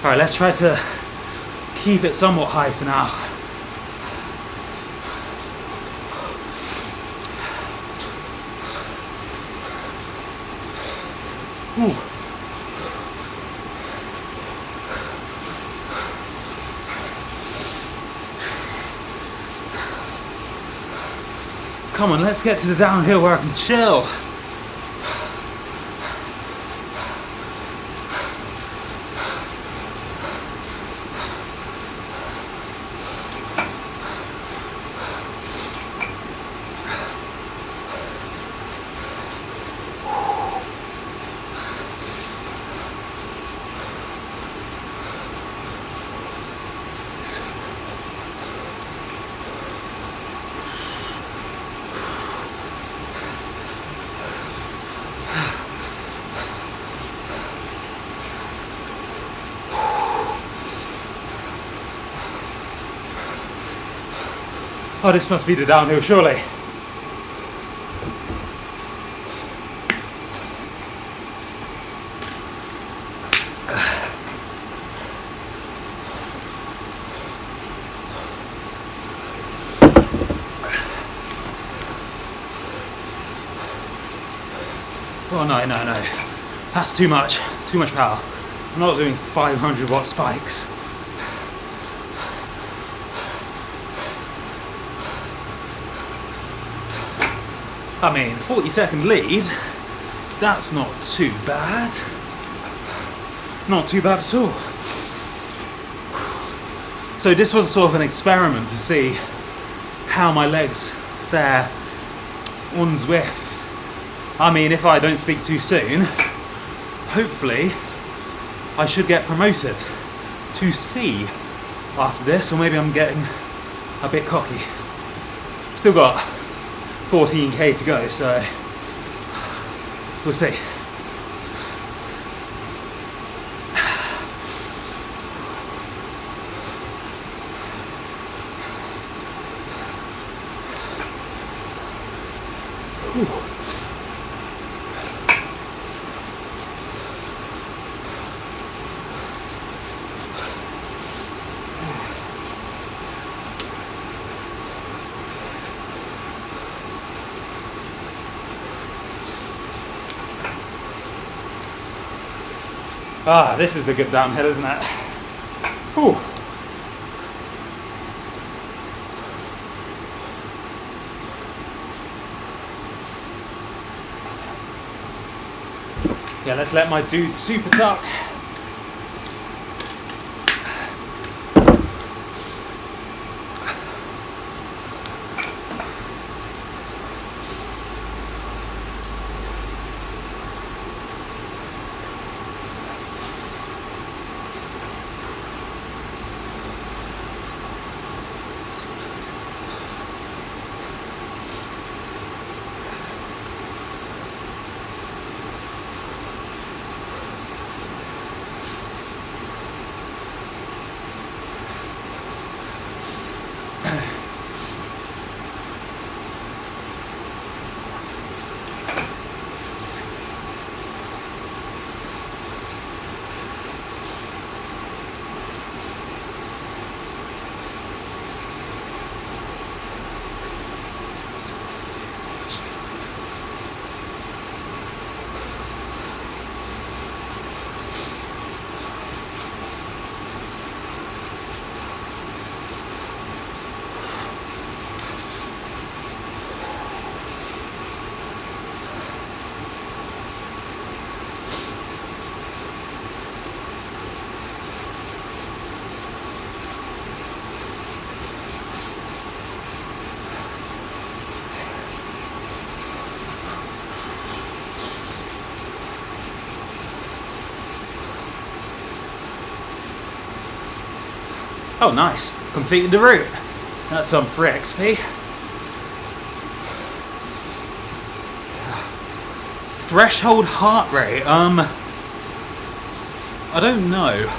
Alright, let's try to keep it somewhat high for now. Ooh. Come on, let's get to the downhill where I can chill. Oh, this must be the downhill, surely. Oh no, no, no. That's too much power. I'm not doing 500 watt spikes. I mean, 40-second lead, that's not too bad. Not too bad at all. So this was sort of an experiment to see how my legs fare on Zwift. I mean, if I don't speak too soon, hopefully I should get promoted to C after this, or maybe I'm getting a bit cocky. Still got 14k to go, so we'll see. Ooh. Ah, this is the good downhill, isn't it? Ooh. Yeah, let's let my dude super tuck. Oh, nice. Completed the route. That's some free XP. Threshold heart rate. I don't know.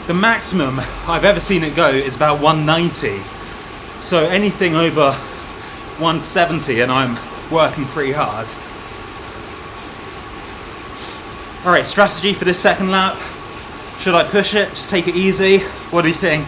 The maximum I've ever seen it go is about 190. So anything over 170 and I'm working pretty hard. Alright, strategy for this second lap. Should I push it? Just take it easy? What do you think?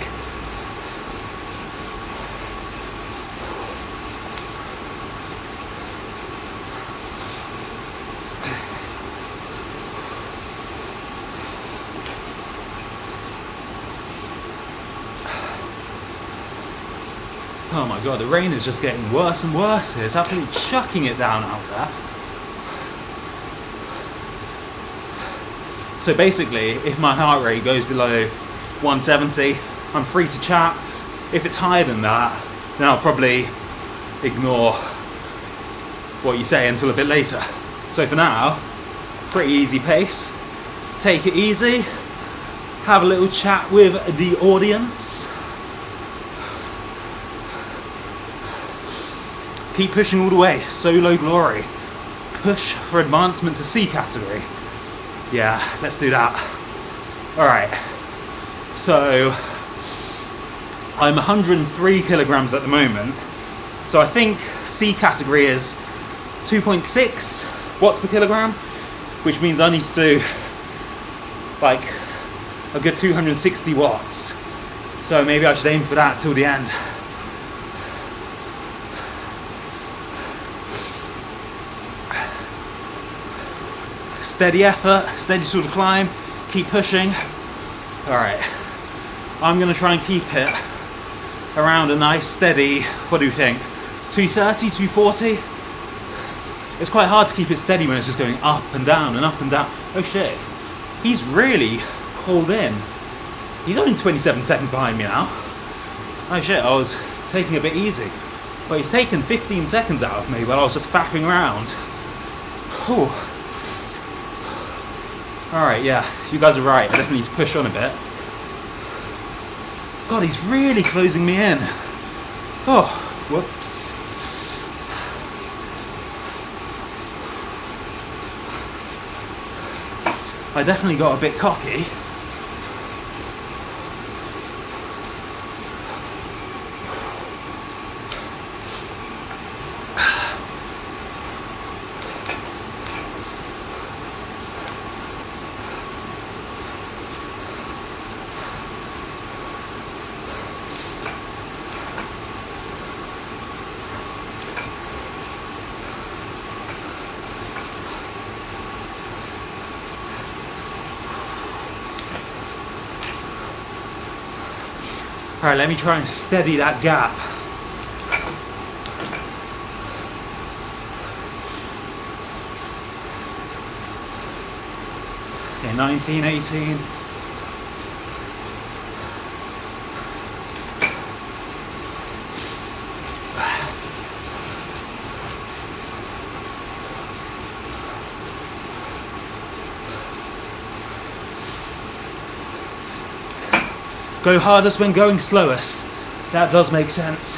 Oh my god, the rain is just getting worse and worse here. It's absolutely chucking it down out there. So basically, if my heart rate goes below 170, I'm free to chat. If it's higher than that, then I'll probably ignore what you say until a bit later. So for now, pretty easy pace. Take it easy. Have a little chat with the audience. Keep pushing all the way. Solo glory. Push for advancement to C category. Yeah, let's do that. Alright. So, I'm 103 kilograms at the moment. So I think C category is 2.6 watts per kilogram, which means I need to do like a good 260 watts. So maybe I should aim for that till the end. Steady effort, steady sort of climb, keep pushing. Alright, I'm going to try and keep it around a nice steady, what do you think, 230, 240? It's quite hard to keep it steady when it's just going up and down and up and down. Oh shit, he's really pulled in. He's only 27 seconds behind me now. Oh shit, I was taking it a bit easy. But he's taken 15 seconds out of me while I was just fapping around. Whew. Alright, yeah, you guys are right, I definitely need to push on a bit. God, he's really closing me in. Oh, whoops. I definitely got a bit cocky. Alright, let me try and steady that gap. Okay, 19, 18. Go hardest when going slowest. That does make sense.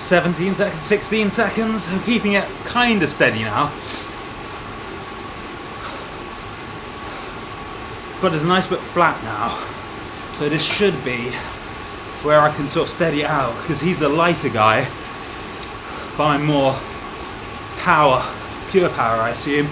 17 seconds, 16 seconds. I'm keeping it kind of steady now. But it's a nice bit flat now. So this should be where I can sort of steady it out, because he's a lighter guy, but I'm more power, pure power, I assume.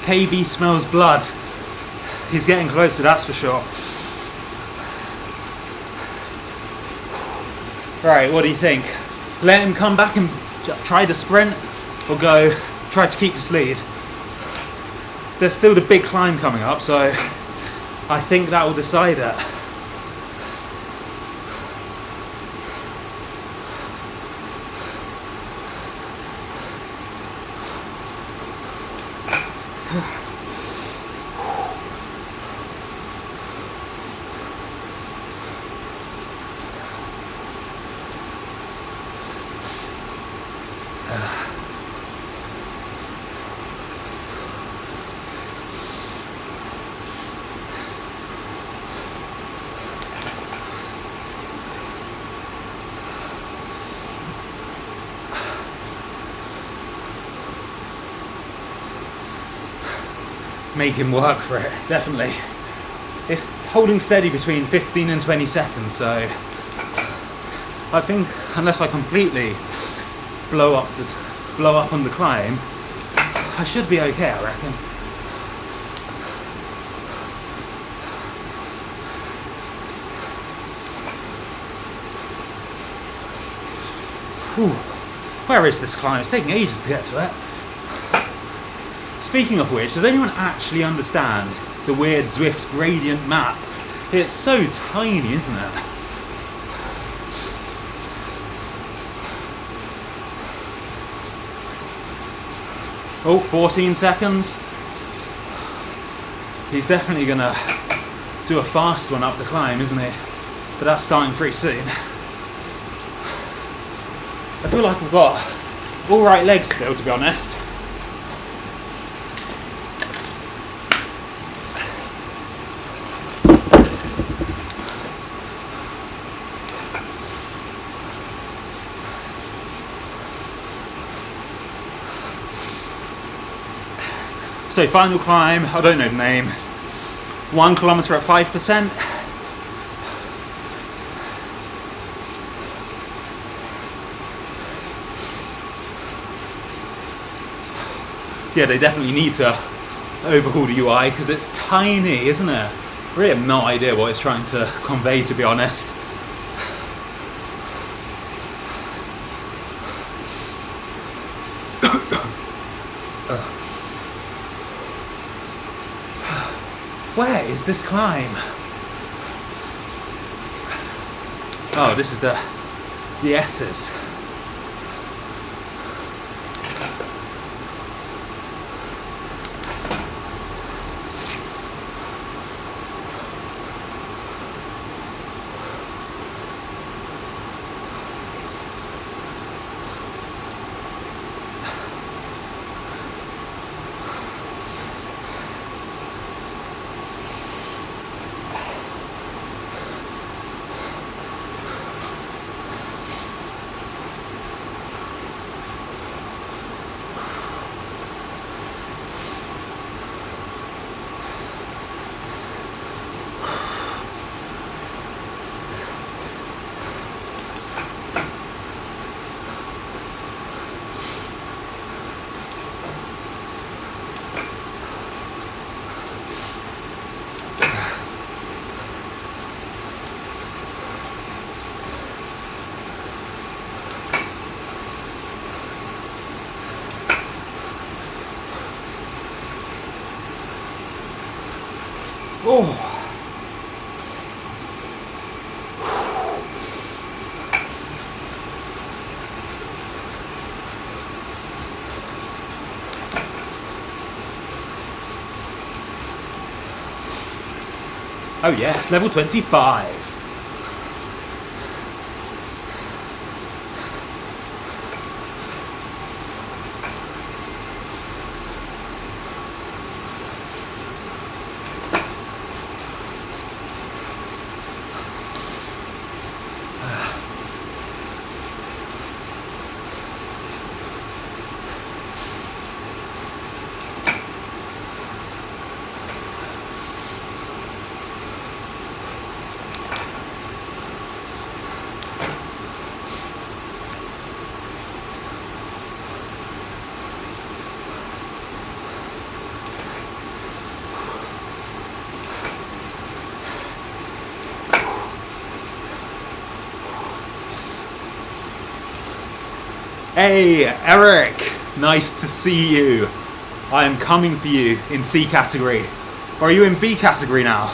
KB smells blood. He's getting closer, that's for sure. Right, what do you think? Let him come back and try the sprint, or go try to keep this lead? There's still the big climb coming up, so I think that will decide it. Make him work for it, definitely. It's holding steady between 15 and 20 seconds, so I think unless I completely blow up on the climb, I should be okay, I reckon. Whew. Where is this climb? It's taking ages to get to it. Speaking of which, does anyone actually understand the weird Zwift gradient map? It's so tiny, isn't it? Oh, 14 seconds. He's definitely gonna do a fast one up the climb, isn't he? But that's starting pretty soon. I feel like I've got all right legs still, to be honest. So final climb, I don't know the name, 1 kilometre at 5%. Yeah, they definitely need to overhaul the UI because it's tiny, isn't it? I really have no idea what it's trying to convey, to be honest. Where is this climb? Oh, this is the S's. Oh. Oh yes, level 25. Hey, Eric, nice to see you. I am coming for you in C category. Or are you in B category now?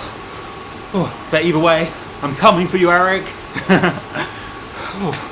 Oh, but either way, I'm coming for you, Eric. Oh.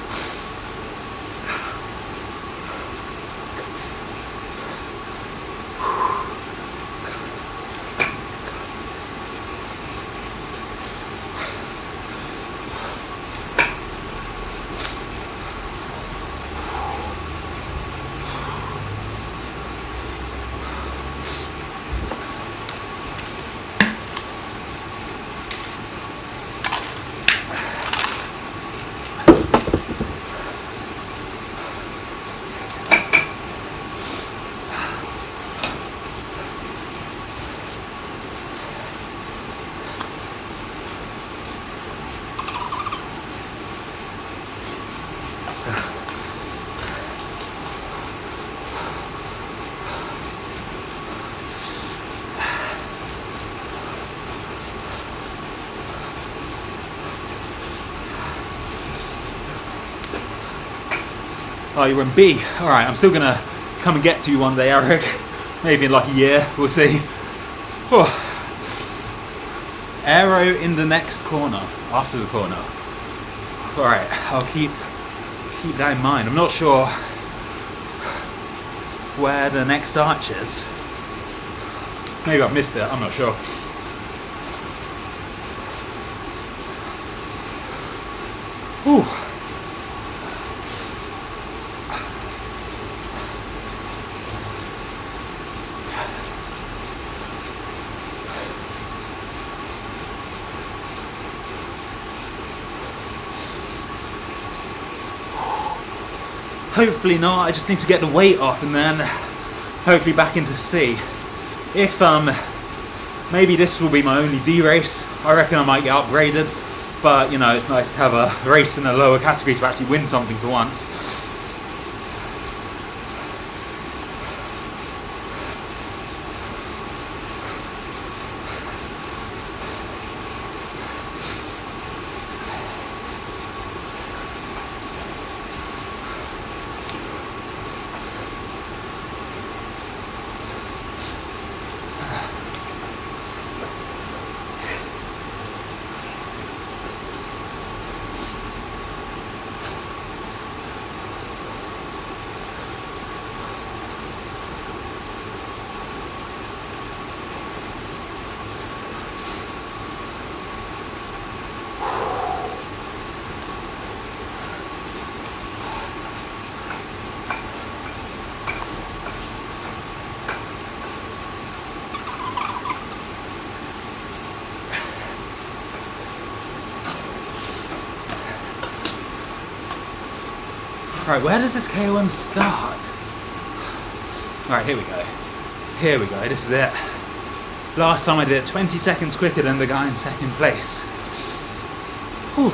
Oh, you're in B. All right, I'm still gonna come and get to you one day, Eric. Maybe in like a year, we'll see. Oh. Aero in the next corner, after the corner. All right, I'll keep that in mind. I'm not sure where the next arch is. Maybe I've missed it, I'm not sure. Ooh. Hopefully not, I just need to get the weight off and then hopefully back into C. If maybe this will be my only D race, I reckon I might get upgraded, but you know, it's nice to have a race in a lower category to actually win something for once. Right, where does this KOM start? Alright, here we go. Here we go, this is it. Last time I did it 20 seconds quicker than the guy in second place. Whew.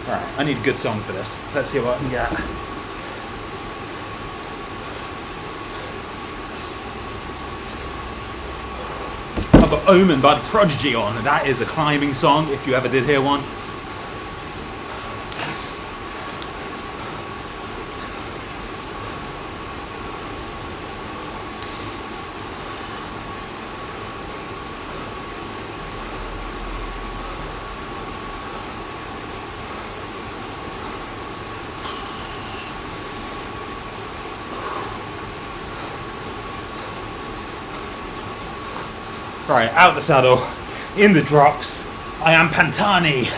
Alright, I need a good song for this. Let's see what I can get. I've got Omen by the Prodigy on. That is a climbing song, if you ever did hear one. Right, out the saddle, in the drops. I am Pantani.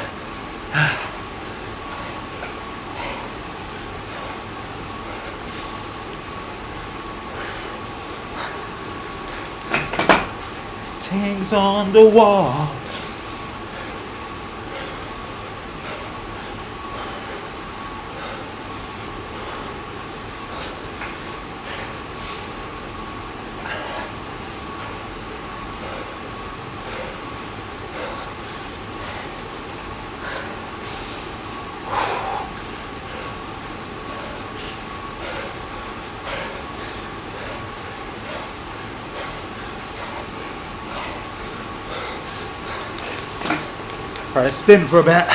Things on the wall. Right, spin for a bit.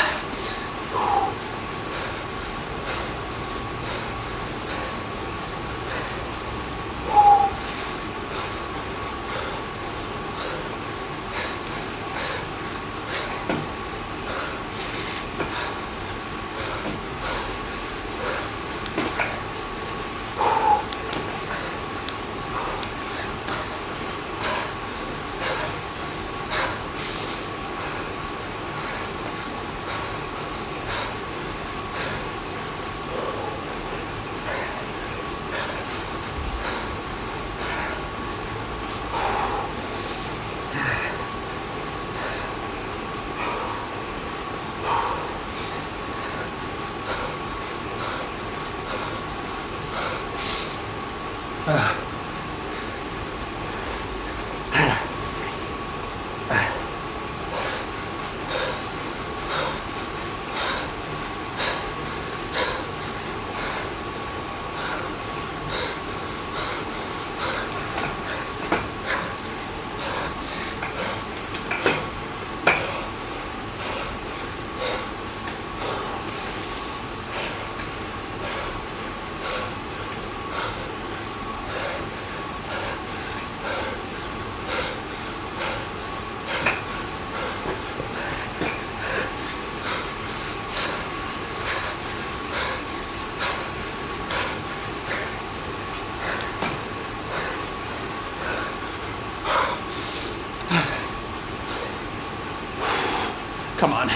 Come on.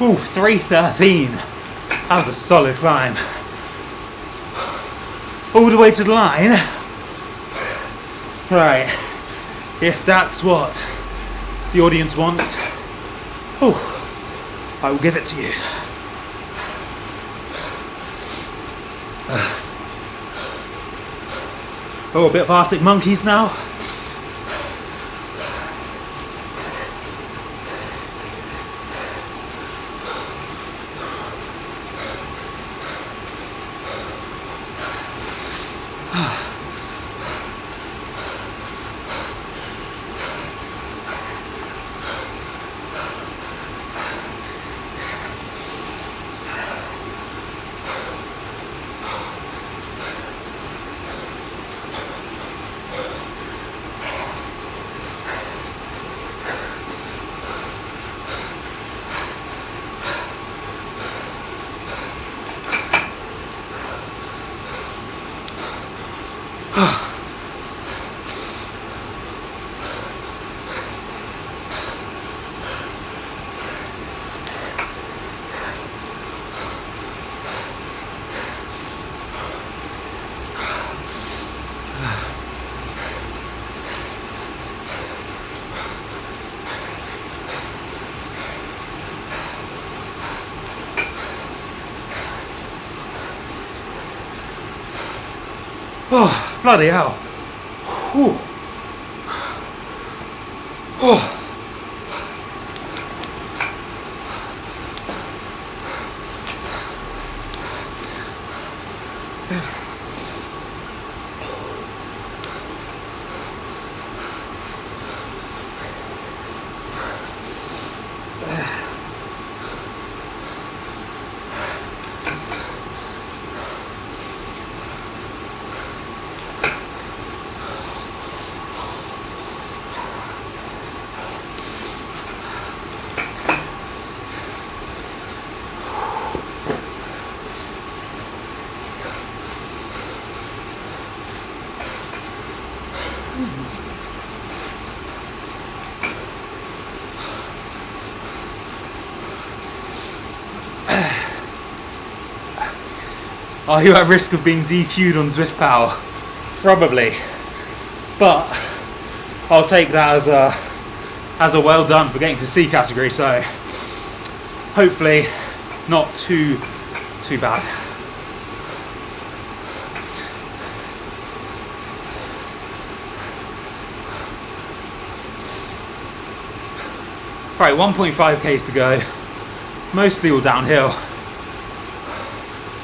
Ooh, 3:13. That was a solid climb. All the way to the line. Right, if that's what the audience wants, oh, I will give it to you. Oh, a bit of Arctic Monkeys now. Oh, bloody hell. Whew. Oh. Are you at risk of being DQ'd on Zwift Power? Probably. But I'll take that as a well done for getting to C category, so hopefully not too bad. Right, 1.5k's to go, mostly all downhill.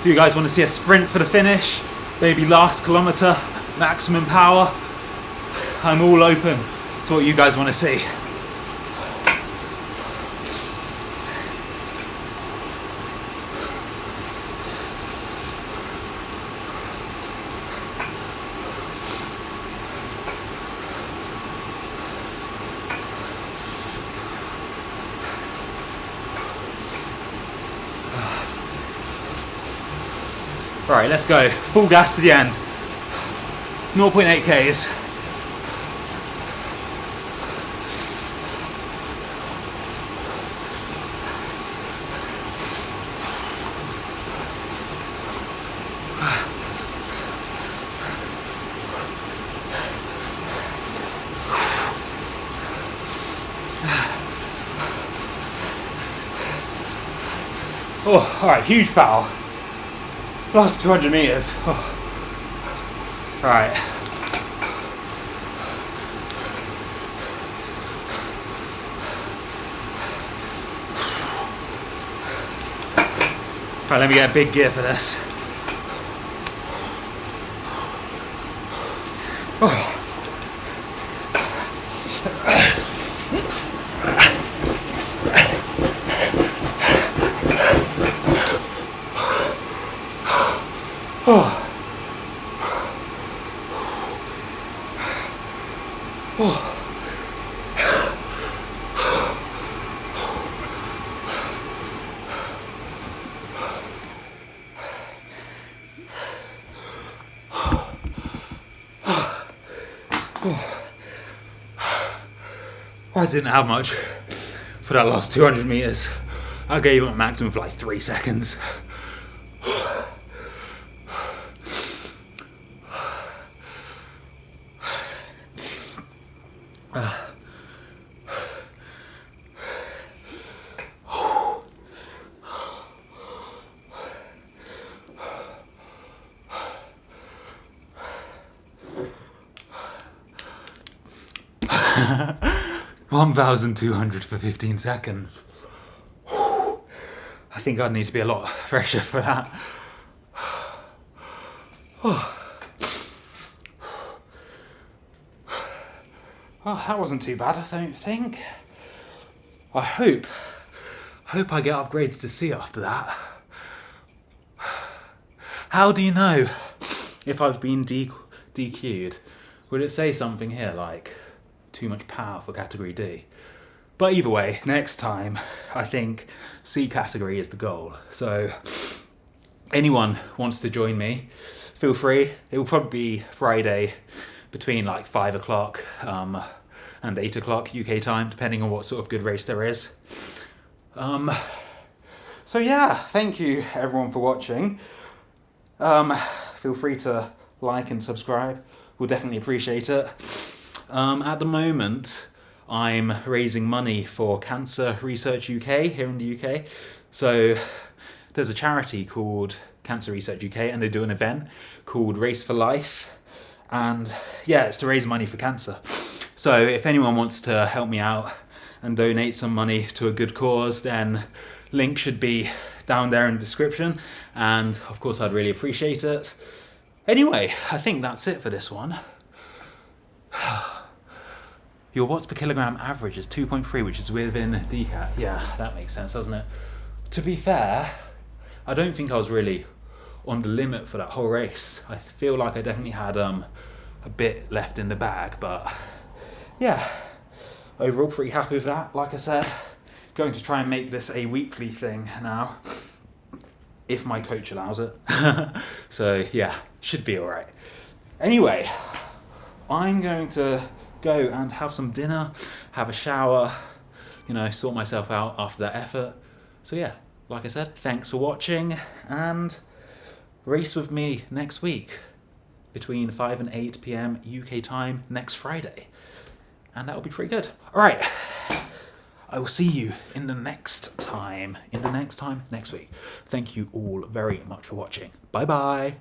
Do you guys want to see a sprint for the finish? Maybe last kilometre, maximum power? I'm all open to what you guys want to see. Right, let's go. Full gas to the end. 0.8k's. Oh, all right, huge power. Last 200 meters. Oh. All right. All right, let me get a big gear for this. Oh. Oh. 哦 I didn't have much for that last 200 meters. I gave it a maximum for like 3 seconds. $1,200 for 15 seconds. I think I'd need to be a lot fresher for that. Well, that wasn't too bad, I don't think. I hope I get upgraded to C after that. How do you know if I've been DQ'd? Would it say something here like too much power for category D? But either way, next time I think C category is the goal. So anyone wants to join me, feel free. It will probably be Friday between like 5 o'clock and 8 o'clock UK time, depending on what sort of good race there is. So yeah, thank you everyone for watching. Feel free to like and subscribe. We'll definitely appreciate it. At the moment, I'm raising money for Cancer Research UK here in the UK. So there's a charity called Cancer Research UK and they do an event called Race for Life. And yeah, it's to raise money for cancer. So if anyone wants to help me out and donate some money to a good cause, then link should be down there in the description. And of course, I'd really appreciate it. Anyway, I think that's it for this one. Your watts per kilogram average is 2.3, which is within DCAT. Yeah, that makes sense, doesn't it? To be fair, I don't think I was really on the limit for that whole race. I feel like I definitely had a bit left in the bag, but yeah, overall pretty happy with that. Like I said, going to try and make this a weekly thing now, if my coach allows it. So yeah, should be all right. Anyway, I'm going to go and have some dinner, have a shower, you know, sort myself out after that effort. So yeah, like I said, thanks for watching and race with me next week between 5 and 8 p.m. UK time next Friday. And that'll be pretty good. All right. I will see you in the next time. Next week. Thank you all very much for watching. Bye-bye.